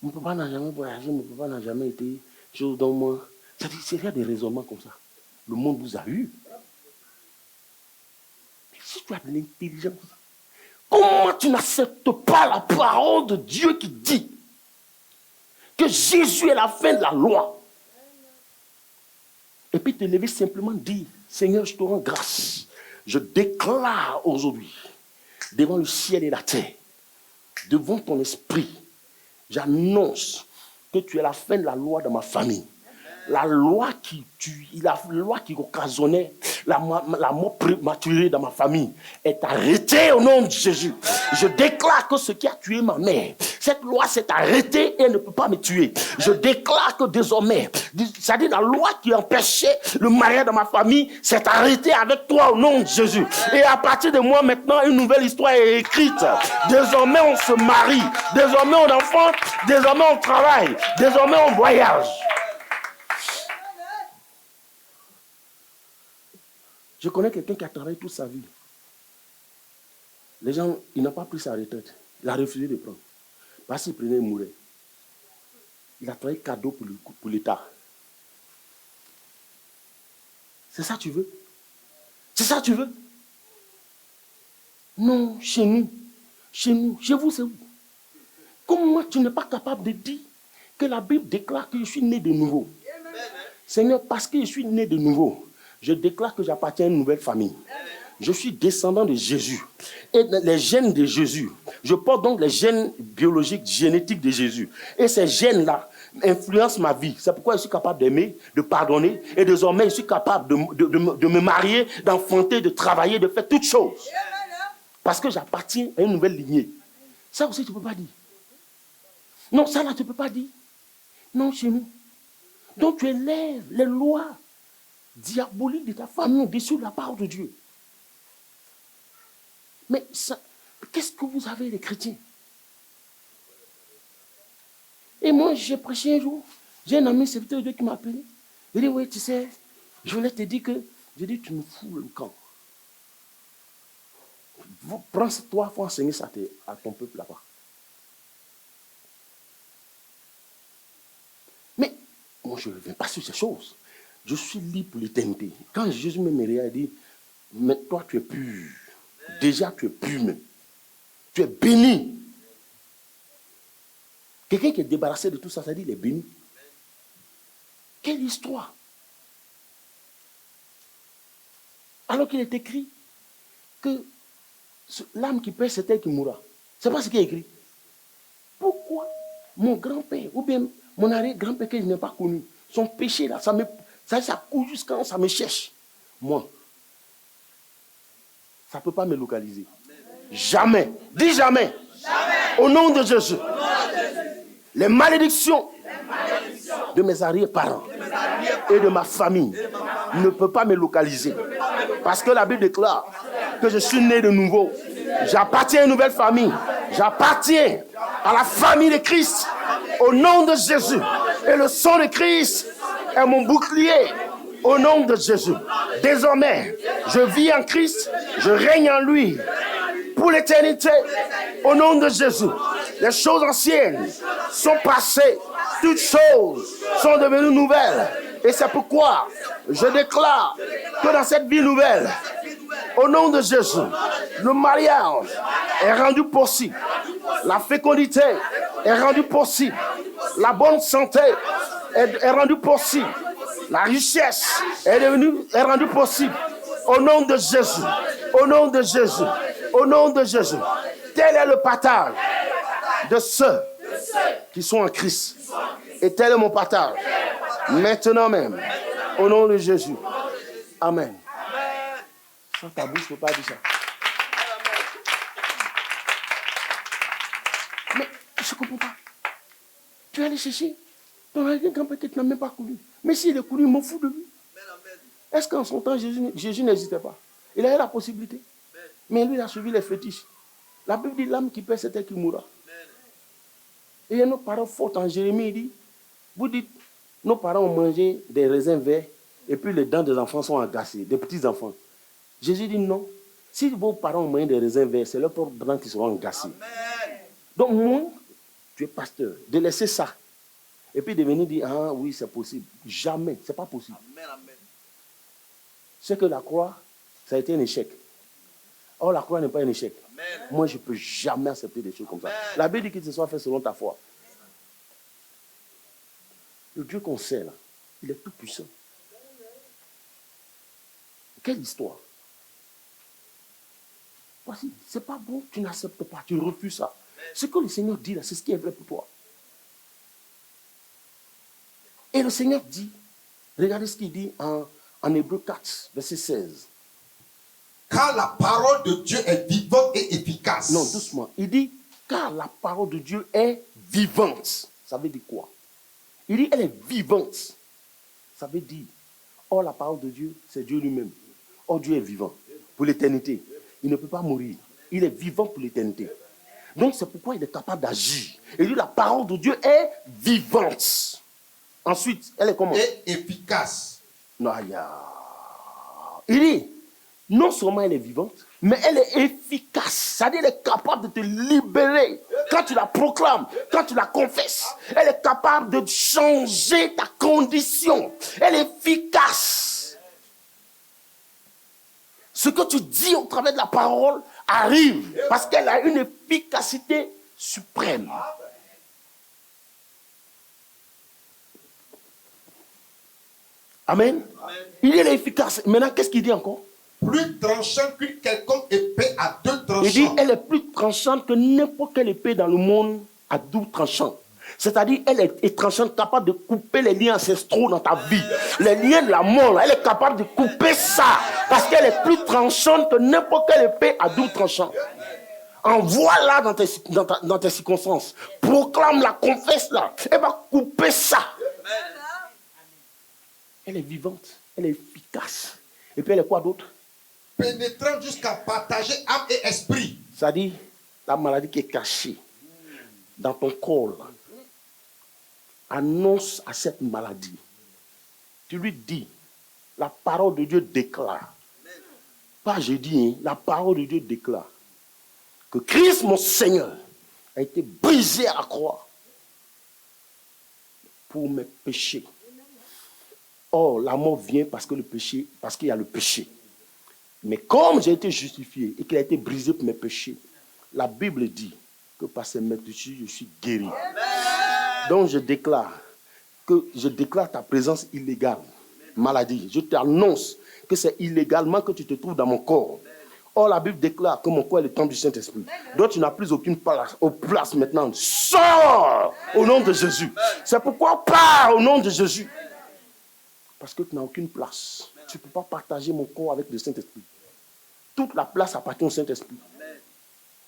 Mon papa n'a jamais voyagé, mon papa n'a jamais été chose dans moi. C'est des raisonnements comme ça. Le monde vous a eu. Mais si tu as de l'intelligence, comment tu n'acceptes pas la parole de Dieu qui dit que Jésus est la fin de la loi? Et puis te lever simplement dire, Seigneur, je te rends grâce. Je déclare aujourd'hui, devant le ciel et la terre, devant ton esprit, j'annonce que tu es la fin de la loi dans ma famille. La loi qui tue, la loi qui occasionnait la mort prématurée dans ma famille est arrêtée au nom de Jésus. Je déclare que ce qui a tué ma mère, cette loi s'est arrêtée et elle ne peut pas me tuer. Je déclare que désormais, c'est-à-dire la loi qui empêchait le mariage dans ma famille s'est arrêtée avec toi au nom de Jésus. Et à partir de moi maintenant, une nouvelle histoire est écrite. Désormais on se marie, désormais on enfante, désormais on travaille, désormais on voyage. Je connais quelqu'un qui a travaillé toute sa vie. Les gens, il n'a pas pris sa retraite. Il a refusé de prendre. Parce qu'il prenait, il mourait. Il a travaillé cadeau pour l'État. C'est ça que tu veux? C'est ça que tu veux? Non, chez nous. Chez vous, c'est où? Comment tu n'es pas capable de dire que la Bible déclare que je suis né de nouveau? Seigneur, parce que je suis né de nouveau, je déclare que j'appartiens à une nouvelle famille. Je suis descendant de Jésus. Et les gènes de Jésus, je porte donc les gènes biologiques, génétiques de Jésus. Et ces gènes-là influencent ma vie. C'est pourquoi je suis capable d'aimer, de pardonner. Et désormais, je suis capable de me marier, d'enfanter, de travailler, de faire toutes choses. Parce que j'appartiens à une nouvelle lignée. Ça aussi, tu ne peux pas dire. Non, ça là, tu ne peux pas dire. Non, chez nous. Donc, tu élèves les lois diaboliques de ta famille au-dessus de la parole de Dieu. Mais qu'est-ce que vous avez, les chrétiens? Et moi, j'ai prêché un jour. J'ai un ami serviteur de Dieu qui m'a appelé. Il dit, oui, tu sais, je voulais te dire que... J'ai dit, tu me fous le camp. Prends-toi, il faut enseigner ça à ton peuple là-bas. Mais moi, je ne reviens pas sur ces choses. Je suis libre pour l'éternité. Quand Jésus me réveille, il dit, mais toi, tu es pur. Déjà, tu es pur même. Tu es béni. Quelqu'un qui est débarrassé de tout ça, ça dit, il est béni. Quelle histoire. Alors qu'il est écrit que l'âme qui pêche, c'est elle qui mourra. C'est pas ce qui est écrit. Pourquoi mon grand-père, ou bien mon arrière-grand-père que je n'ai pas connu, son péché là, ça court jusqu'à ça me cherche. Moi, ça ne peut pas me localiser. Jamais. Dis jamais. Jamais. Au nom de Jésus. Les malédictions de mes arrière-parents et de ma famille ne peuvent pas me localiser. Parce que la Bible déclare que je suis né de nouveau. J'appartiens à une nouvelle famille. J'appartiens à la famille de Christ. Au nom de Jésus. Et le sang de Christ est mon bouclier. Au nom de Jésus. Désormais, je vis en Christ, je règne en lui. Pour l'éternité, au nom de Jésus. Les choses anciennes sont passées. Toutes choses sont devenues nouvelles. Et c'est pourquoi je déclare que dans cette vie nouvelle, au nom de Jésus, le mariage est rendu possible. La fécondité est rendue possible. La bonne santé est rendue possible. La richesse est rendue possible. Au nom de Jésus. Au nom de Jésus. Au nom de Jésus. Tel est le partage de ceux qui sont en Christ. Et tel est mon partage. Maintenant même. Au nom de Jésus. Amen. Sans ta bouche, je ne peux pas dire ça. Mais je ne comprends pas. Tu es allé chercher ton grand-père qui n'a même pas couru. Mais s'il est couru, il m'en fout de lui. Est-ce qu'en son temps, Jésus n'hésitait pas? Il avait la possibilité. Mais lui, il a suivi les fétiches. La Bible dit l'âme qui perd, c'est elle qui mourra. Et il y a nos parents forts en Jérémie, il dit, vous dites, nos parents ont mangé des raisins verts et puis les dents des enfants sont agacées, des petits enfants. Jésus dit non. Si vos parents ont mangé des raisins verts, c'est leurs propres dents qui seront agacées. Donc moi, tu es pasteur, de laisser ça. Et puis de venir dire, ah oui, c'est possible. Jamais, ce n'est pas possible. C'est que la croix, ça a été un échec. Or, la croix n'est pas un échec. Amen. Moi, je ne peux jamais accepter des choses comme ça. La Bible dit qu'il se soit fait selon ta foi. Le Dieu qu'on sait, là, il est tout puissant. Quelle histoire. Voici, ce n'est pas bon, tu n'acceptes pas, tu refuses ça. Ce que le Seigneur dit là, c'est ce qui est vrai pour toi. Et le Seigneur dit, regardez ce qu'il dit en Hébreux 4, verset 16. Car la parole de Dieu est vivante et efficace. Non, doucement. Il dit, car la parole de Dieu est vivante. Ça veut dire quoi? Il dit, elle est vivante. Ça veut dire, or la parole de Dieu, c'est Dieu lui-même. Or Dieu est vivant pour l'éternité. Il ne peut pas mourir. Il est vivant pour l'éternité. Donc c'est pourquoi il est capable d'agir. Il dit, la parole de Dieu est vivante. Ensuite, elle est comment? Et efficace. Non, il dit, non seulement elle est vivante, mais elle est efficace. C'est-à-dire qu'elle est capable de te libérer. Quand tu la proclames, quand tu la confesses, elle est capable de changer ta condition. Elle est efficace. Ce que tu dis au travers de la parole arrive parce qu'elle a une efficacité suprême. Amen. Il est efficace. Maintenant, qu'est-ce qu'il dit encore? Plus tranchante qu'une quelconque épée à deux tranchants. Il dit, elle est plus tranchante que n'importe quelle épée dans le monde à double tranchant. C'est-à-dire, elle est tranchante, capable de couper les liens ancestraux dans ta vie. Les liens de la mort, elle est capable de couper ça. Parce qu'elle est plus tranchante que n'importe quelle épée à double tranchant. Envoie-la dans tes circonstances. Proclame-la, confesse-la. Elle va couper ça. Elle est vivante, elle est efficace. Et puis elle est quoi d'autre? Pénétrant jusqu'à partager âme et esprit. C'est-à-dire, la maladie qui est cachée dans ton corps, là, annonce à cette maladie. Tu lui dis, la parole de Dieu déclare. Pas je dis, hein, la parole de Dieu déclare que Christ, mon Seigneur, a été brisé à la croix pour mes péchés. Or, la mort vient parce qu'il y a le péché. Mais comme j'ai été justifié et qu'il a été brisé pour mes péchés, la Bible dit que par ses meurtrissures, je suis guéri. Donc je déclare ta présence illégale, maladie. Je t'annonce que c'est illégalement que tu te trouves dans mon corps. Or, la Bible déclare que mon corps est le temple du Saint-Esprit. Donc tu n'as plus aucune place maintenant. Sors au nom de Jésus. C'est pourquoi pars au nom de Jésus. Parce que tu n'as aucune place. Tu ne peux pas partager mon corps avec le Saint-Esprit. Toute la place appartient au Saint-Esprit.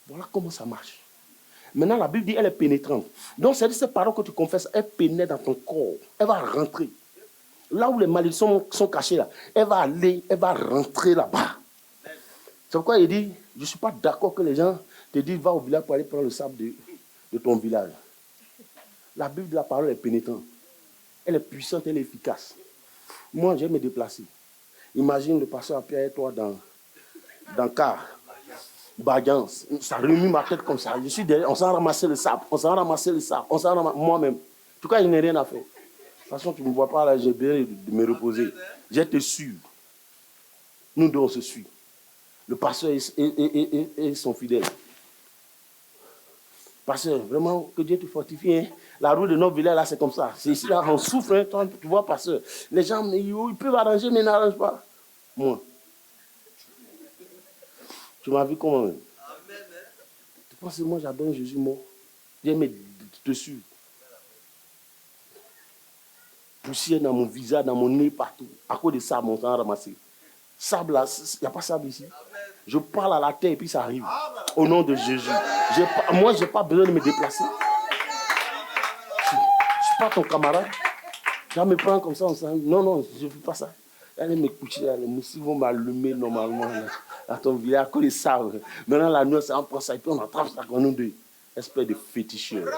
Voilà comment ça marche. Maintenant, la Bible dit qu'elle est pénétrante. Donc, c'est-à-dire cette parole que tu confesses, elle pénètre dans ton corps. Elle va rentrer. Là où les malédictions sont cachées, là, elle va aller, elle va rentrer là-bas. C'est pourquoi il dit, je ne suis pas d'accord que les gens te disent, va au village pour aller prendre le sable de ton village. La Bible de la parole est pénétrante. Elle est puissante, elle est efficace. Moi, j'aime me déplacer. Imagine le pasteur Pierre et toi dans car. Bagance. Ça remue ma tête comme ça. Je suis derrière. On s'en ramassé le sable. Moi-même. En tout cas, je n'ai rien à faire. De toute façon, tu ne me vois pas là, j'ai besoin de me reposer. Je te suis. Nous deux, on se suit. Le pasteur et son fidèle. Pasteur, vraiment, que Dieu te fortifie. Hein. La route de notre village, là, c'est comme ça. C'est ici, là, on souffre. Hein. Toi, tu vois, pasteur. Les gens, ils peuvent arranger, mais ils n'arrangent pas. Moi. Tu m'as vu comment même? Tu penses que moi, j'adore Jésus mort? Viens me dessus. Poussière dans mon visage, dans mon nez, partout. À cause de ça, mon temps ramassé. Sable là, il n'y a pas de sable ici. Je parle à la terre et puis ça arrive. Au nom de Jésus. Moi, je n'ai pas besoin de me déplacer. Je ne suis pas ton camarade. Tu vas me prendre comme ça. Non, je ne fais pas ça. Allez me coucher, les moustiques vont m'allumer normalement là, à ton village, à cause de ça. Maintenant, la nuit, on prend ça et puis on attrape ça comme nous deux. Espèce de féticheur.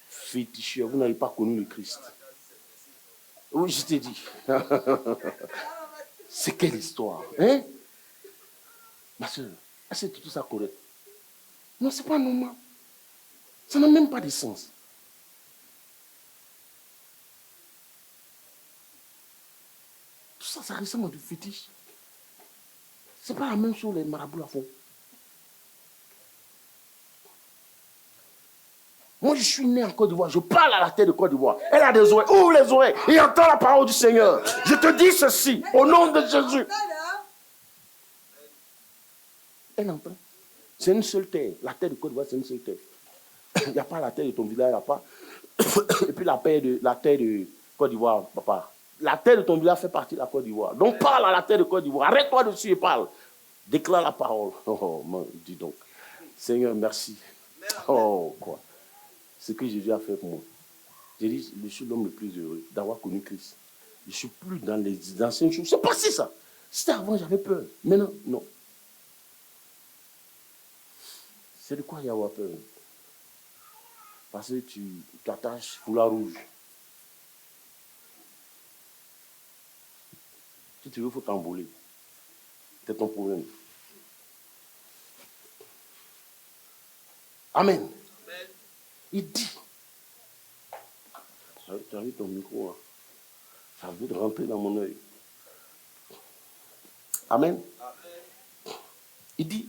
Féticheur, vous n'avez pas connu le Christ. Oui, je t'ai dit. C'est quelle histoire, hein? Ma soeur, est-ce que tout ça correct? Non, c'est pas normal. Ça n'a même pas de sens. Tout ça, ça ressemble à du fétiche. C'est pas la même chose les marabouts la font. Moi, je suis né en Côte d'Ivoire. Je parle à la terre de Côte d'Ivoire. Elle a des oreilles. Ouvre les oreilles et entend la parole du Seigneur. Je te dis ceci, au nom de Jésus. Elle entend. C'est une seule terre. La terre de Côte d'Ivoire, c'est une seule terre. Il n'y a pas la terre de ton village, il n'y a pas. Et puis la terre de Côte d'Ivoire, papa. La terre de ton village fait partie de la Côte d'Ivoire. Donc parle à la terre de Côte d'Ivoire. Arrête-toi dessus et parle. Déclare la parole. Oh, dis donc. Seigneur, merci. Oh, quoi. Ce que Jésus a fait pour moi. J'ai dit, je suis l'homme le plus heureux d'avoir connu Christ. Je ne suis plus dans les anciennes choses. C'est passé ça. C'était avant, j'avais peur. Maintenant, non. C'est de quoi y avoir peur? Parce que tu t'attaches foulard rouge. Si tu veux, il faut t'envoler. C'est ton problème. Amen. Amen. Il dit. Tu as vu ton micro, hein? Ça veut rentrer dans mon œil. Amen. Amen. Il dit.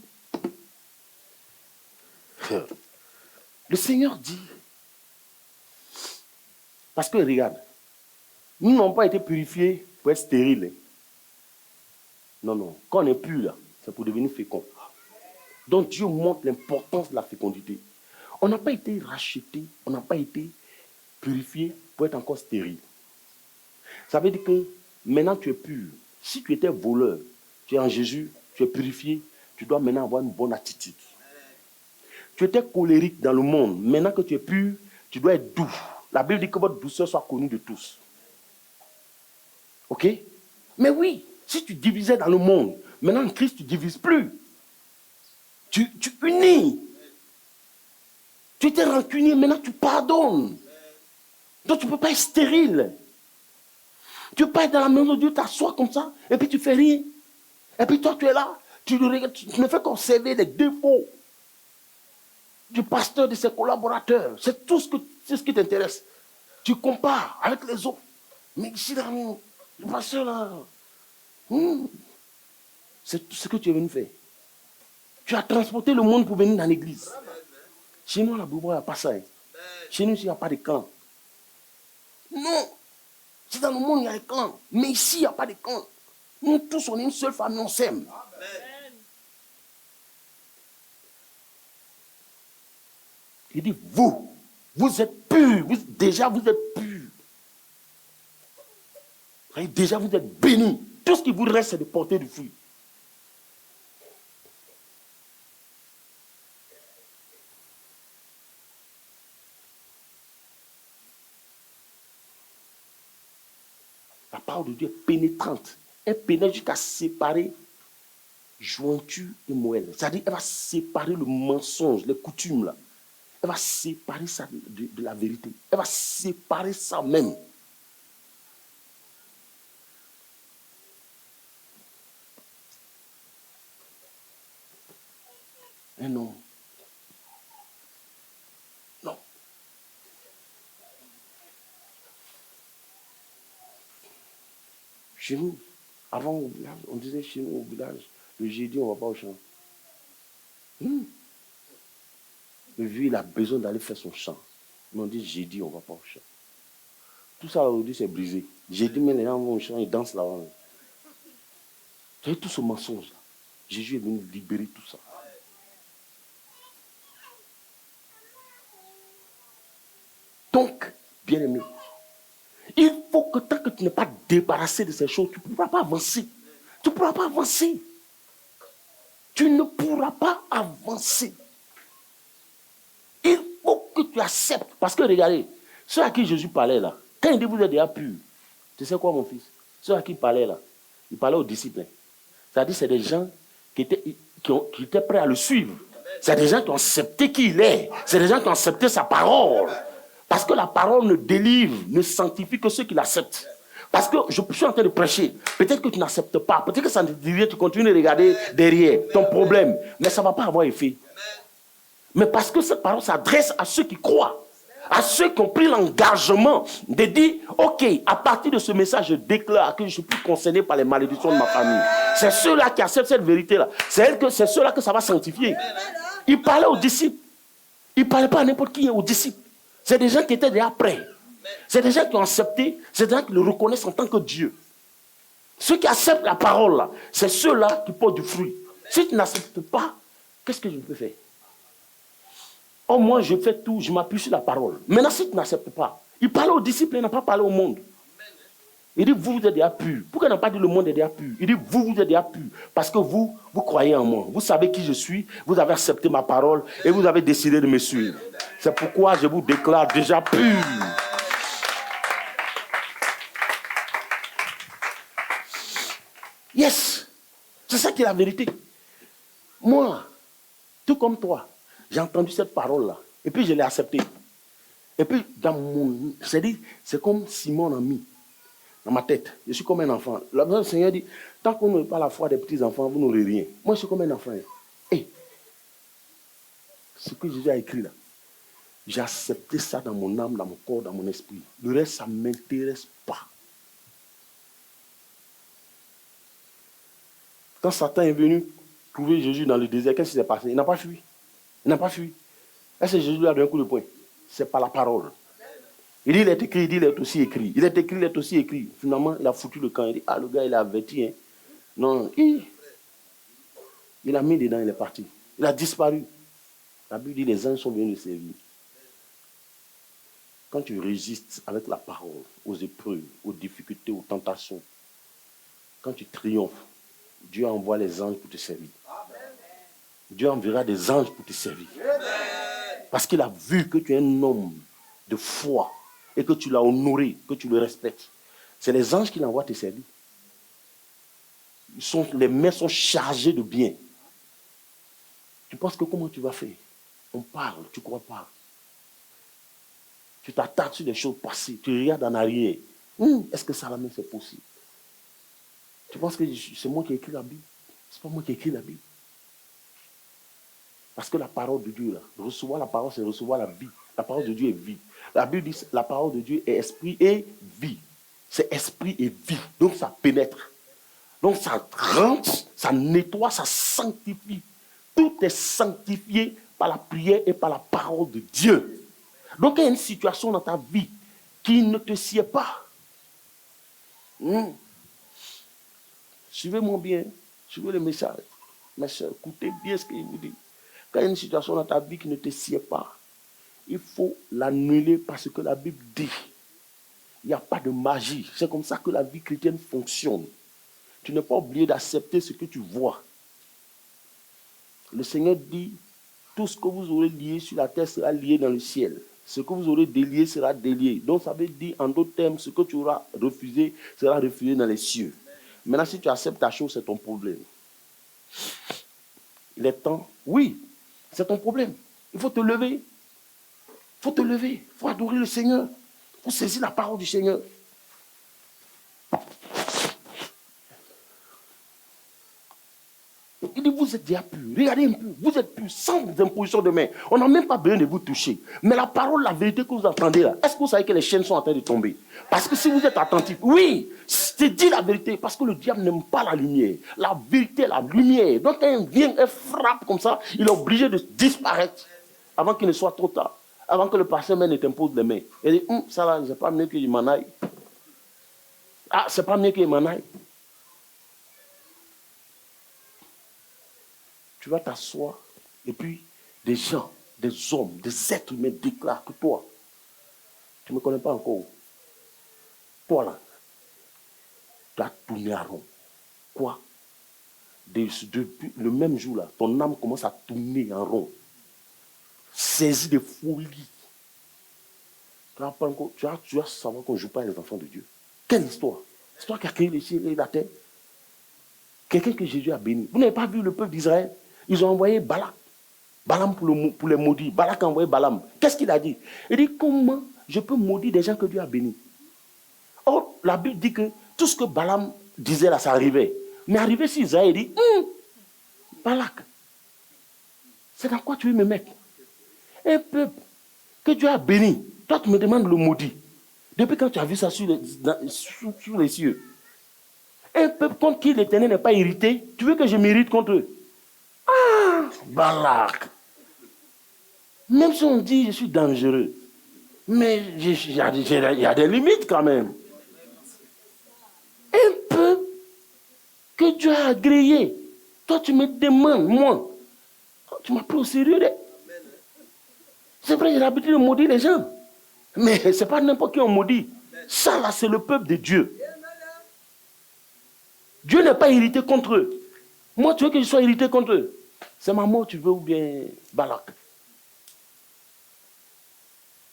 Le Seigneur dit. Parce que regarde, nous n'avons pas été purifiés pour être stériles. Non. Quand on est pur, là, c'est pour devenir fécond. Donc Dieu montre l'importance de la fécondité. On n'a pas été racheté, on n'a pas été purifié pour être encore stérile. Ça veut dire que maintenant tu es pur. Si tu étais voleur, tu es en Jésus, tu es purifié, tu dois maintenant avoir une bonne attitude. Tu étais colérique dans le monde. Maintenant que tu es pur, tu dois être doux. La Bible dit que votre douceur soit connue de tous. Ok? Mais oui, si tu divisais dans le monde, maintenant en Christ, tu ne divises plus. Tu unis. Tu étais rancunier, maintenant tu pardonnes. Donc tu ne peux pas être stérile. Tu ne peux pas être dans la maison de Dieu, t'assois comme ça, et puis tu fais rien. Et puis toi, tu es là, tu ne fais qu'observer les défauts du pasteur, de ses collaborateurs. C'est tout ce qui t'intéresse. Tu compares avec les autres. Mais ici, là, le pasteur, là, c'est tout ce que tu es venu faire. Tu as transporté le monde pour venir dans l'église. Chez nous, la Bible, il n'y a pas ça. Chez nous, il n'y a pas de clan. Non. C'est dans le monde, il y a des clans. Mais ici, il n'y a pas de clans. Nous tous, on est une seule famille, on s'aime. Il dit, vous êtes purs. Déjà, vous êtes purs. Déjà, vous êtes bénis. Tout ce qui vous reste, c'est de porter du fruit. La parole de Dieu est pénétrante. Elle pénètre jusqu'à séparer jointure et moelle. C'est-à-dire qu'elle va séparer le mensonge, les coutumes là. Elle va séparer ça de la vérité. Elle va séparer ça même. Mais non. Non. Chez nous, avant au village, on disait chez nous au village, le jeudi, on ne va pas au champ. Le vieux, il a besoin d'aller faire son champ. Mais on dit jeudi, on ne va pas au champ. Tout ça aujourd'hui, c'est brisé. Jeudi, mais les gens vont au champ, ils dansent là-bas. Tu as tout ce mensonge-là. Jésus est venu libérer tout ça. Donc, bien aimé, il faut que tant que tu n'es pas débarrassé de ces choses, tu ne pourras pas avancer. Tu ne pourras pas avancer. Tu ne pourras pas avancer. Il faut que tu acceptes. Parce que regardez, ceux à qui Jésus parlait là, quand il dit vous êtes déjà purs, tu sais quoi mon fils? Ceux à qui il parlait là, il parlait aux disciples. C'est-à-dire c'est des gens qui étaient prêts à le suivre. C'est des gens qui ont accepté qui il est. C'est des gens qui ont accepté sa parole. Parce que la parole ne délivre, ne sanctifie que ceux qui l'acceptent. Parce que je suis en train de prêcher. Peut-être que tu n'acceptes pas. Peut-être que ça te dit, tu continues de regarder derrière ton problème. Mais ça ne va pas avoir effet. Mais parce que cette parole s'adresse à ceux qui croient. À ceux qui ont pris l'engagement de dire, ok, à partir de ce message, je déclare que je ne suis plus concerné par les malédictions de ma famille. C'est ceux-là qui acceptent cette vérité-là. C'est ceux-là que ça va sanctifier. Il parlait aux disciples. Il ne parlait pas à n'importe qui, aux disciples. C'est des gens qui étaient déjà prêts. C'est des gens qui ont accepté, c'est des gens qui le reconnaissent en tant que Dieu. Ceux qui acceptent la parole, là, c'est ceux-là qui portent du fruit. Si tu n'acceptes pas, qu'est-ce que je peux faire? Oh, moi, je fais tout, je m'appuie sur la parole. Maintenant, si tu n'acceptes pas, il parlait aux disciples, il n'a pas parlé au monde. Il dit, vous êtes déjà purs. Pourquoi il n'a pas dit le monde est déjà pur? Il dit, vous êtes déjà purs. Parce que vous croyez en moi. Vous savez qui je suis, vous avez accepté ma parole et vous avez décidé de me suivre. C'est pourquoi je vous déclare déjà purs. Yes, c'est ça qui est la vérité. Moi, tout comme toi, j'ai entendu cette parole-là. Et puis je l'ai acceptée. Et puis dans mon... C'est comme Simon a mis dans ma tête. Je suis comme un enfant. Le Seigneur dit, tant qu'on n'a pas la foi des petits enfants, vous n'aurez rien. Moi, je suis comme un enfant. Et ce que Jésus a écrit là, j'ai accepté ça dans mon âme, dans mon corps, dans mon esprit. Le reste, ça ne m'intéresse pas. Quand Satan est venu trouver Jésus dans le désert, qu'est-ce qui s'est passé? Il n'a pas fui. Il n'a pas fui. Est-ce que Jésus lui a donné un coup de poing? C'est pas la parole. Il dit, il est écrit, il dit, il est aussi écrit. Il est écrit, il est aussi écrit. Finalement, il a foutu le camp. Il dit, ah, le gars, il a averti. Hein. Non, il a mis dedans, il est parti. Il a disparu. La Bible dit, les anges sont venus le servir. Quand tu résistes avec la parole aux épreuves, aux difficultés, aux tentations, quand tu triomphes, Dieu envoie les anges pour te servir. Dieu enverra des anges pour te servir. Parce qu'il a vu que tu es un homme de foi et que tu l'as honoré, que tu le respectes. C'est les anges qui l'envoient te servir. Les mains sont chargées de biens. Tu penses que comment tu vas faire? On parle, tu ne crois pas. Tu t'attardes sur des choses passées, tu regardes en arrière. Est-ce que ça la main c'est possible? Tu penses que c'est moi qui ai écrit la Bible? Ce n'est pas moi qui ai écrit la Bible. Parce que la parole de Dieu, là, recevoir la parole, c'est recevoir la vie. La parole de Dieu est vie. La Bible dit la parole de Dieu est esprit et vie. C'est esprit et vie. Donc ça pénètre. Donc ça rentre, ça nettoie, ça sanctifie. Tout est sanctifié par la prière et par la parole de Dieu. Donc il y a une situation dans ta vie qui ne te sied pas. Suivez-moi bien. Suivez le message. Mes soeurs, écoutez bien ce qu'il vous dit. Quand il y a une situation dans ta vie qui ne te sied pas, il faut l'annuler parce que la Bible dit. Il n'y a pas de magie. C'est comme ça que la vie chrétienne fonctionne. Tu n'es pas obligé d'accepter ce que tu vois. Le Seigneur dit, tout ce que vous aurez lié sur la terre sera lié dans le ciel. Ce que vous aurez délié sera délié. Donc ça veut dire, en d'autres termes, ce que tu auras refusé sera refusé dans les cieux. Maintenant, si tu acceptes ta chose, c'est ton problème. Il est temps, oui, c'est ton problème. Il faut te lever. faut te lever, il faut adorer le Seigneur, il faut saisir la parole du Seigneur. Il dit, vous êtes déjà purs. Regardez un peu, vous êtes purs sans imposition de main. On n'a même pas besoin de vous toucher. Mais la parole, la vérité que vous entendez là, est-ce que vous savez que les chaînes sont en train de tomber? Parce que si vous êtes attentif, oui, je dis la vérité, parce que le diable n'aime pas la lumière. La vérité, la lumière. Donc quand il vient, il frappe comme ça, il est obligé de disparaître avant qu'il ne soit trop tard. Avant que le pasteur même ne t'impose les mains. Il dit, ça là, c'est pas mieux qu'il m'en aille. Ah, c'est pas mieux qu'il m'en aille. Tu vas t'asseoir et puis des gens, des hommes, des êtres humains déclarent que toi, tu ne me connais pas encore. Toi là, tu as tourné à rond. Quoi? Depuis le même jour là, ton âme commence à tourner en rond. Saisie de folie. Tu vas savoir qu'on ne joue pas les enfants de Dieu. Quelle histoire? L'histoire qui a créé les cieux et la terre. Quelqu'un que Jésus a béni. Vous n'avez pas vu le peuple d'Israël? Ils ont envoyé Balaam pour les maudire. Balak a envoyé Balaam. Qu'est-ce qu'il a dit? Il dit, comment je peux maudire des gens que Dieu a bénis? Or, la Bible dit que tout ce que Balaam disait là, ça arrivait. Mais arrivé sur Israël, il dit, Balak, c'est dans quoi tu veux me mettre? Un peuple que Dieu a béni, toi tu me demandes de le maudire. Depuis quand tu as vu ça sur les cieux? Un peuple contre qui l'Éternel n'est pas irrité, tu veux que je m'irrite contre eux? Ah, Balak. Même si on dit je suis dangereux, mais il y a des limites quand même. Un peuple que Dieu a agréé, toi tu me demandes, moi, tu m'as pris au sérieux. C'est vrai, j'ai l'habitude de maudire les gens. Mais ce n'est pas n'importe qui on maudit. Ça là, c'est le peuple de Dieu. Dieu n'est pas irrité contre eux. Moi, tu veux que je sois irrité contre eux? C'est ma mort, tu veux, ou bien Balak?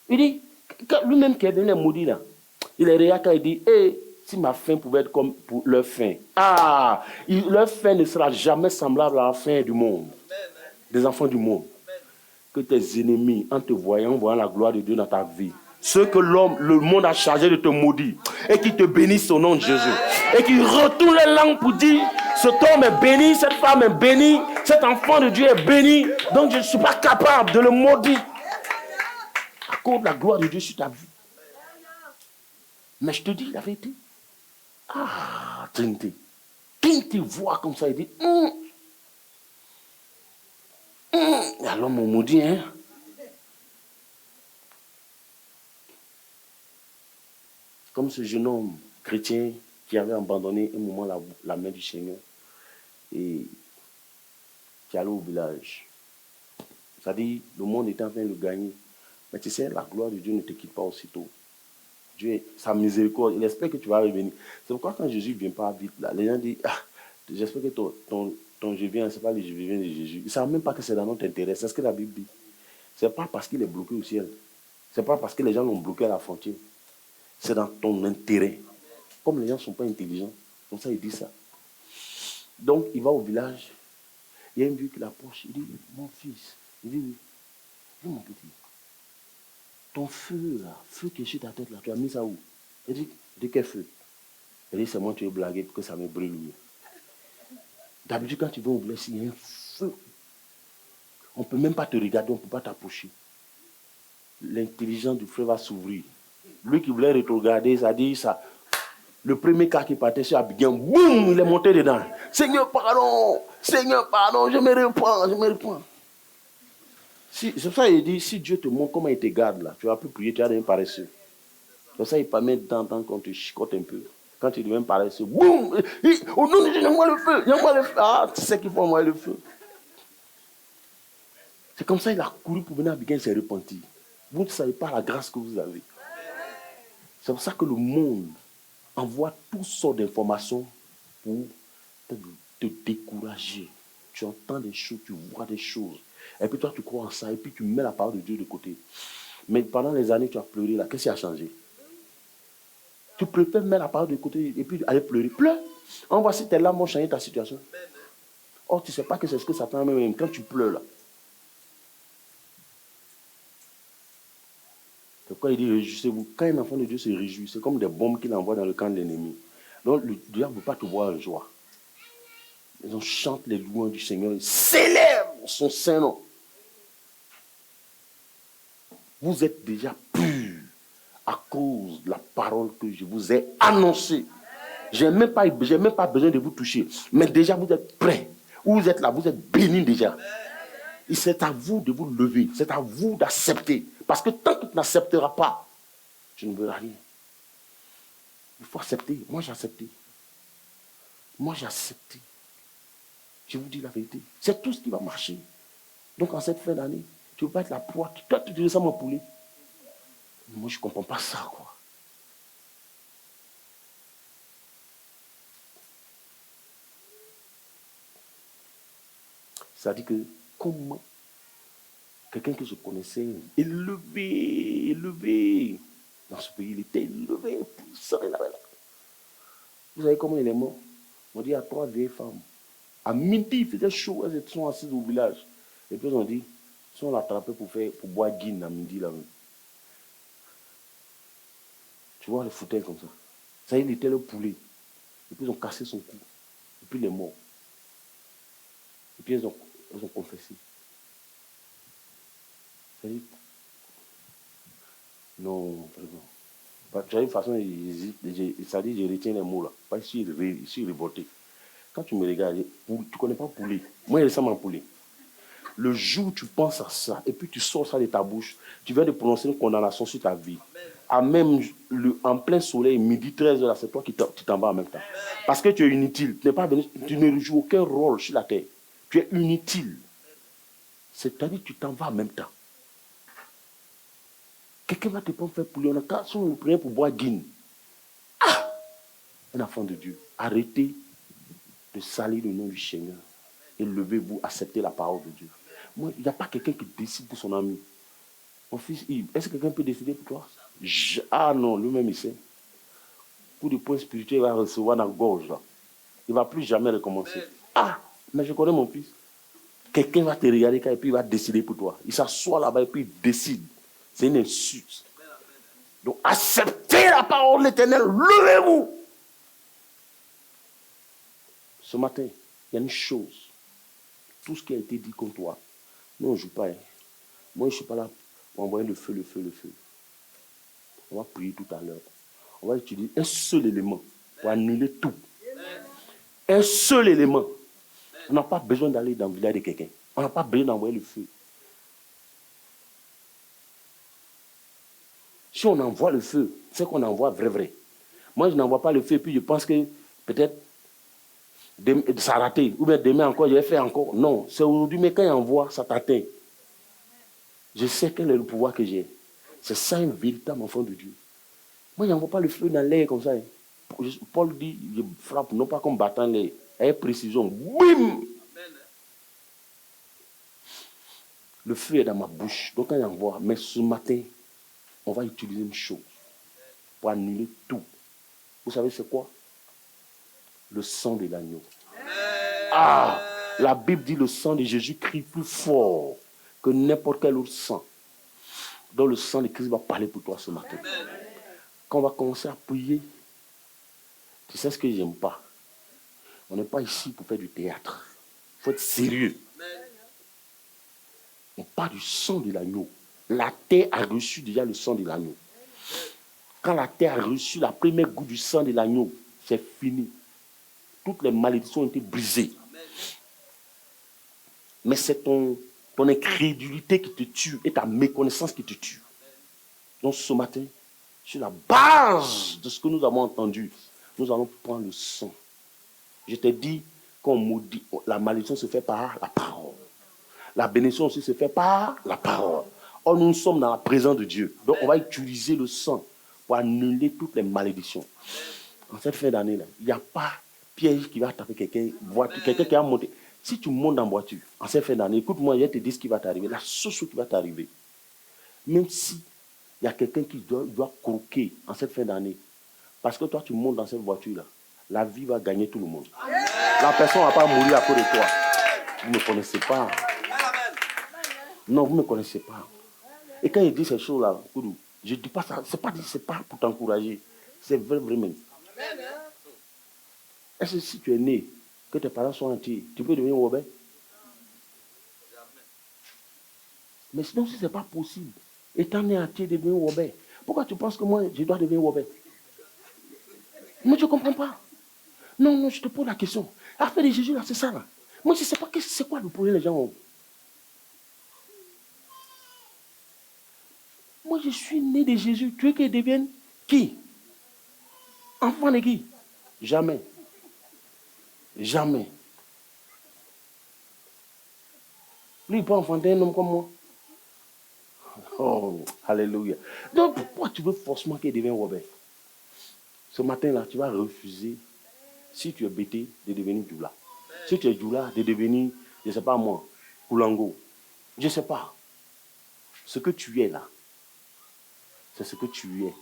Il dit, lui-même qui est venu les maudire là, il est réel quand il dit, si ma fin pouvait être comme pour leur fin. Ah, leur fin ne sera jamais semblable à la fin du monde. Des enfants du monde. Que tes ennemis, en te voyant la gloire de Dieu dans ta vie, ceux que le monde a chargé de te maudire, et qui te bénissent au nom de Jésus, et qui retournent les langues pour dire, cet homme est béni, cette femme est bénie, cet enfant de Dieu est béni, donc je ne suis pas capable de le maudire. À cause de la gloire de Dieu sur ta vie. Mais je te dis la vérité. Ah, Trinité. Qui te voit comme ça, il dit, alors mon maudit, hein? Comme ce jeune homme chrétien qui avait abandonné un moment la main du Seigneur et qui allait au village. C'est-à-dire, le monde était en train de gagner. Mais tu sais, la gloire de Dieu ne te quitte pas aussitôt. Dieu, sa miséricorde, il espère que tu vas revenir. C'est pourquoi quand Jésus ne vient pas vite, là, les gens disent, j'espère que ton je viens, ce n'est pas le je viens de Jésus. Ils ne savent même pas que c'est dans notre intérêt. C'est ce que la Bible dit. Ce n'est pas parce qu'il est bloqué au ciel. Ce n'est pas parce que les gens l'ont bloqué à la frontière. C'est dans ton intérêt. Comme les gens ne sont pas intelligents, comme ça il dit ça. Donc il va au village. Il y a une vue qui l'approche. Il dit, mon fils. Il dit, oui. Il dit, mon petit. Ton feu là, feu qui est sur ta tête là, tu as mis ça où? Il dit, de quel feu? Il dit, c'est moi tu veux blaguer pour que ça me brûle. D'habitude quand tu vas au village, il y a un feu. On ne peut même pas te regarder, on ne peut pas t'approcher. L'intelligence du frère va s'ouvrir. Lui qui voulait regarder, ça dit ça. Le premier cas qui partait sur Abidjan, boum, il est monté dedans. Seigneur, pardon, je me reprends. C'est pour ça qu'il dit, si Dieu te montre comment il te garde là, tu vas plus prier, tu vas devenir paresseux. C'est pour ça qu'il permet de temps en temps qu'on te chicote un peu. Quand tu deviens paresseux, boum, au nom de Dieu, envoie le feu, Ah, tu sais qu'il faut envoyer le feu. C'est comme ça qu'il a couru pour venir à Abidjan, il s'est repenti. Vous ne savez pas la grâce que vous avez. C'est pour ça que le monde envoie toutes sortes d'informations pour te décourager. Tu entends des choses, tu vois des choses. Et puis toi, tu crois en ça, et puis tu mets la parole de Dieu de côté. Mais pendant les années, tu as pleuré là. Qu'est-ce qui a changé? Tu préfères mettre la parole de côté et puis aller pleurer. Pleure. On voit si tes larmes vont changer ta situation. Or, tu ne sais pas que c'est ce que Satan même quand tu pleures là. Pourquoi il dit réjouissez-vous? Quand un enfant de Dieu se réjouit, c'est comme des bombes qu'il envoie dans le camp de l'ennemi. Donc le diable ne peut pas te voir en joie. Ils ont chanté les louanges du Seigneur, ils célèbrent son saint nom. Vous êtes déjà purs à cause de la parole que je vous ai annoncée. Je n'ai même pas besoin de vous toucher. Mais déjà, vous êtes prêts. Vous êtes là, vous êtes bénis déjà. Et c'est à vous de vous lever. C'est à vous d'accepter. Parce que tant que tu n'accepteras pas, je ne veux rien. Il faut accepter. Moi, j'ai accepté. Moi, j'ai accepté. Je vous dis la vérité. C'est tout ce qui va marcher. Donc, en cette fin d'année, tu ne veux pas être la proie. Toi, tu te dis ça, mon poulet. Moi, je ne comprends pas ça, quoi. C'est-à-dire que, comment quelqu'un que je connaissais, élevé, dans ce pays, il était élevé, puissant. Vous savez comment il est mort? On dit à 3 vieilles femmes. À midi, il faisait chaud, elles sont assises au village. Et puis on dit, si on l'attrapait pour boire guine à midi là-même. Tu vois, le foutait comme ça. Ça, il était le poulet. Et puis ils ont cassé son cou. Et puis il est mort. Et puis elles ont confessé. C'est-à-dire, non, vraiment. Tu as une façon, ça dit, je retiens les mots là. Parce que je suis révolté. Quand tu me regardes, tu ne connais pas poulet. Moi, je ressemble à un poulet. Le jour où tu penses à ça, et puis tu sors ça de ta bouche, tu viens de prononcer une condamnation sur ta vie. À même en plein soleil, midi 13h, c'est toi qui t'en vas en même temps. Parce que tu es inutile. Tu ne joues aucun rôle sur la terre. Tu es inutile. C'est-à-dire que tu t'en vas en même temps. Quelqu'un va te prendre faire poulet. On a qu'à son prier pour boire guine. Ah! Un enfant de Dieu. Arrêtez de salir le nom du Seigneur. Et levez-vous, acceptez la parole de Dieu. Moi, il n'y a pas quelqu'un qui décide pour son ami. Mon fils Yves, est-ce que quelqu'un peut décider pour toi? Ah non, lui-même il sait. Pour des points spirituels, il va recevoir dans la gorge. Là. Il ne va plus jamais recommencer. Ah, mais je connais mon fils. Quelqu'un va te regarder et puis il va décider pour toi. Il s'assoit là-bas et puis il décide. C'est une insulte. Donc acceptez la parole de l'Éternel. Levez-vous. Ce matin, il y a une chose. Tout ce qui a été dit contre toi, nous on ne joue pas. Hein. Moi, je ne suis pas là pour envoyer le feu. On va prier tout à l'heure. On va utiliser un seul élément pour annuler tout. Un seul élément. On n'a pas besoin d'aller dans le village de quelqu'un. On n'a pas besoin d'envoyer le feu. Si on envoie le feu, c'est qu'on envoie vrai. Moi, je n'envoie pas le feu, puis je pense que peut-être ça a raté. Ou bien demain encore, je vais faire encore. Non, c'est aujourd'hui, mais quand il envoie, ça t'atteint. Je sais quel est le pouvoir que j'ai. C'est ça un véritable enfant de Dieu. Moi, je n'envoie pas le feu dans l'air comme ça. Paul dit, je frappe non pas comme battant l'air, avec précision. Bim! Le feu est dans ma bouche. Donc, quand il envoie, mais ce matin, on va utiliser une chose pour annuler tout. Vous savez c'est quoi? Le sang de l'agneau. Ah! La Bible dit le sang de Jésus crie plus fort que n'importe quel autre sang. Donc le sang de Christ va parler pour toi ce matin. Quand on va commencer à prier, tu sais ce que j'aime pas? On n'est pas ici pour faire du théâtre. Il faut être sérieux. On parle du sang de l'agneau. La terre a reçu déjà le sang de l'agneau. Quand la terre a reçu la première goutte du sang de l'agneau, c'est fini. Toutes les malédictions ont été brisées. Mais c'est ton incrédulité qui te tue et ta méconnaissance qui te tue. Donc ce matin, sur la base de ce que nous avons entendu, nous allons prendre le sang. Je t'ai dit qu'on maudit, la malédiction se fait par la parole. La bénédiction aussi se fait par la parole. Or, nous sommes dans la présence de Dieu. Donc, on va utiliser le sang pour annuler toutes les malédictions. En cette fin d'année-là, il n'y a pas piège qui va taper quelqu'un qui va monter. Si tu montes en voiture, en cette fin d'année, écoute-moi, je te dis ce qui va t'arriver. La seule chose qui va t'arriver, même si il y a quelqu'un qui doit croquer en cette fin d'année, parce que toi, tu montes dans cette voiture-là, la vie va gagner tout le monde. La personne ne va pas mourir à cause de toi. Vous ne me connaissez pas. Non, vous ne me connaissez pas. Et quand il dit ces choses-là, Je ne dis pas ça, c'est pas pour t'encourager. C'est vraiment. Est-ce que si tu es né, que tes parents sont entiers, tu peux devenir Robert? Mais sinon, si ce n'est pas possible, étant né entier, devenir Robert, pourquoi tu penses que moi, je dois devenir Robert? Moi, je ne comprends pas. Non, je te pose la question. Affaire de Jésus, là, c'est ça, là. Moi, je ne sais pas c'est quoi le problème, les gens ont. Moi, je suis né de Jésus. Tu veux qu'il devienne qui? Enfant de qui? Jamais. Jamais. Lui, il peut enfanter un homme comme moi. Oh, alléluia. Donc, pourquoi tu veux forcément qu'il devienne Robert? Ce matin-là, tu vas refuser, si tu es bêté, de devenir Djoula. Si tu es Djoula, de devenir, je ne sais pas moi, Koulango. Je ne sais pas. Ce que tu es là, c'est ce que tu es.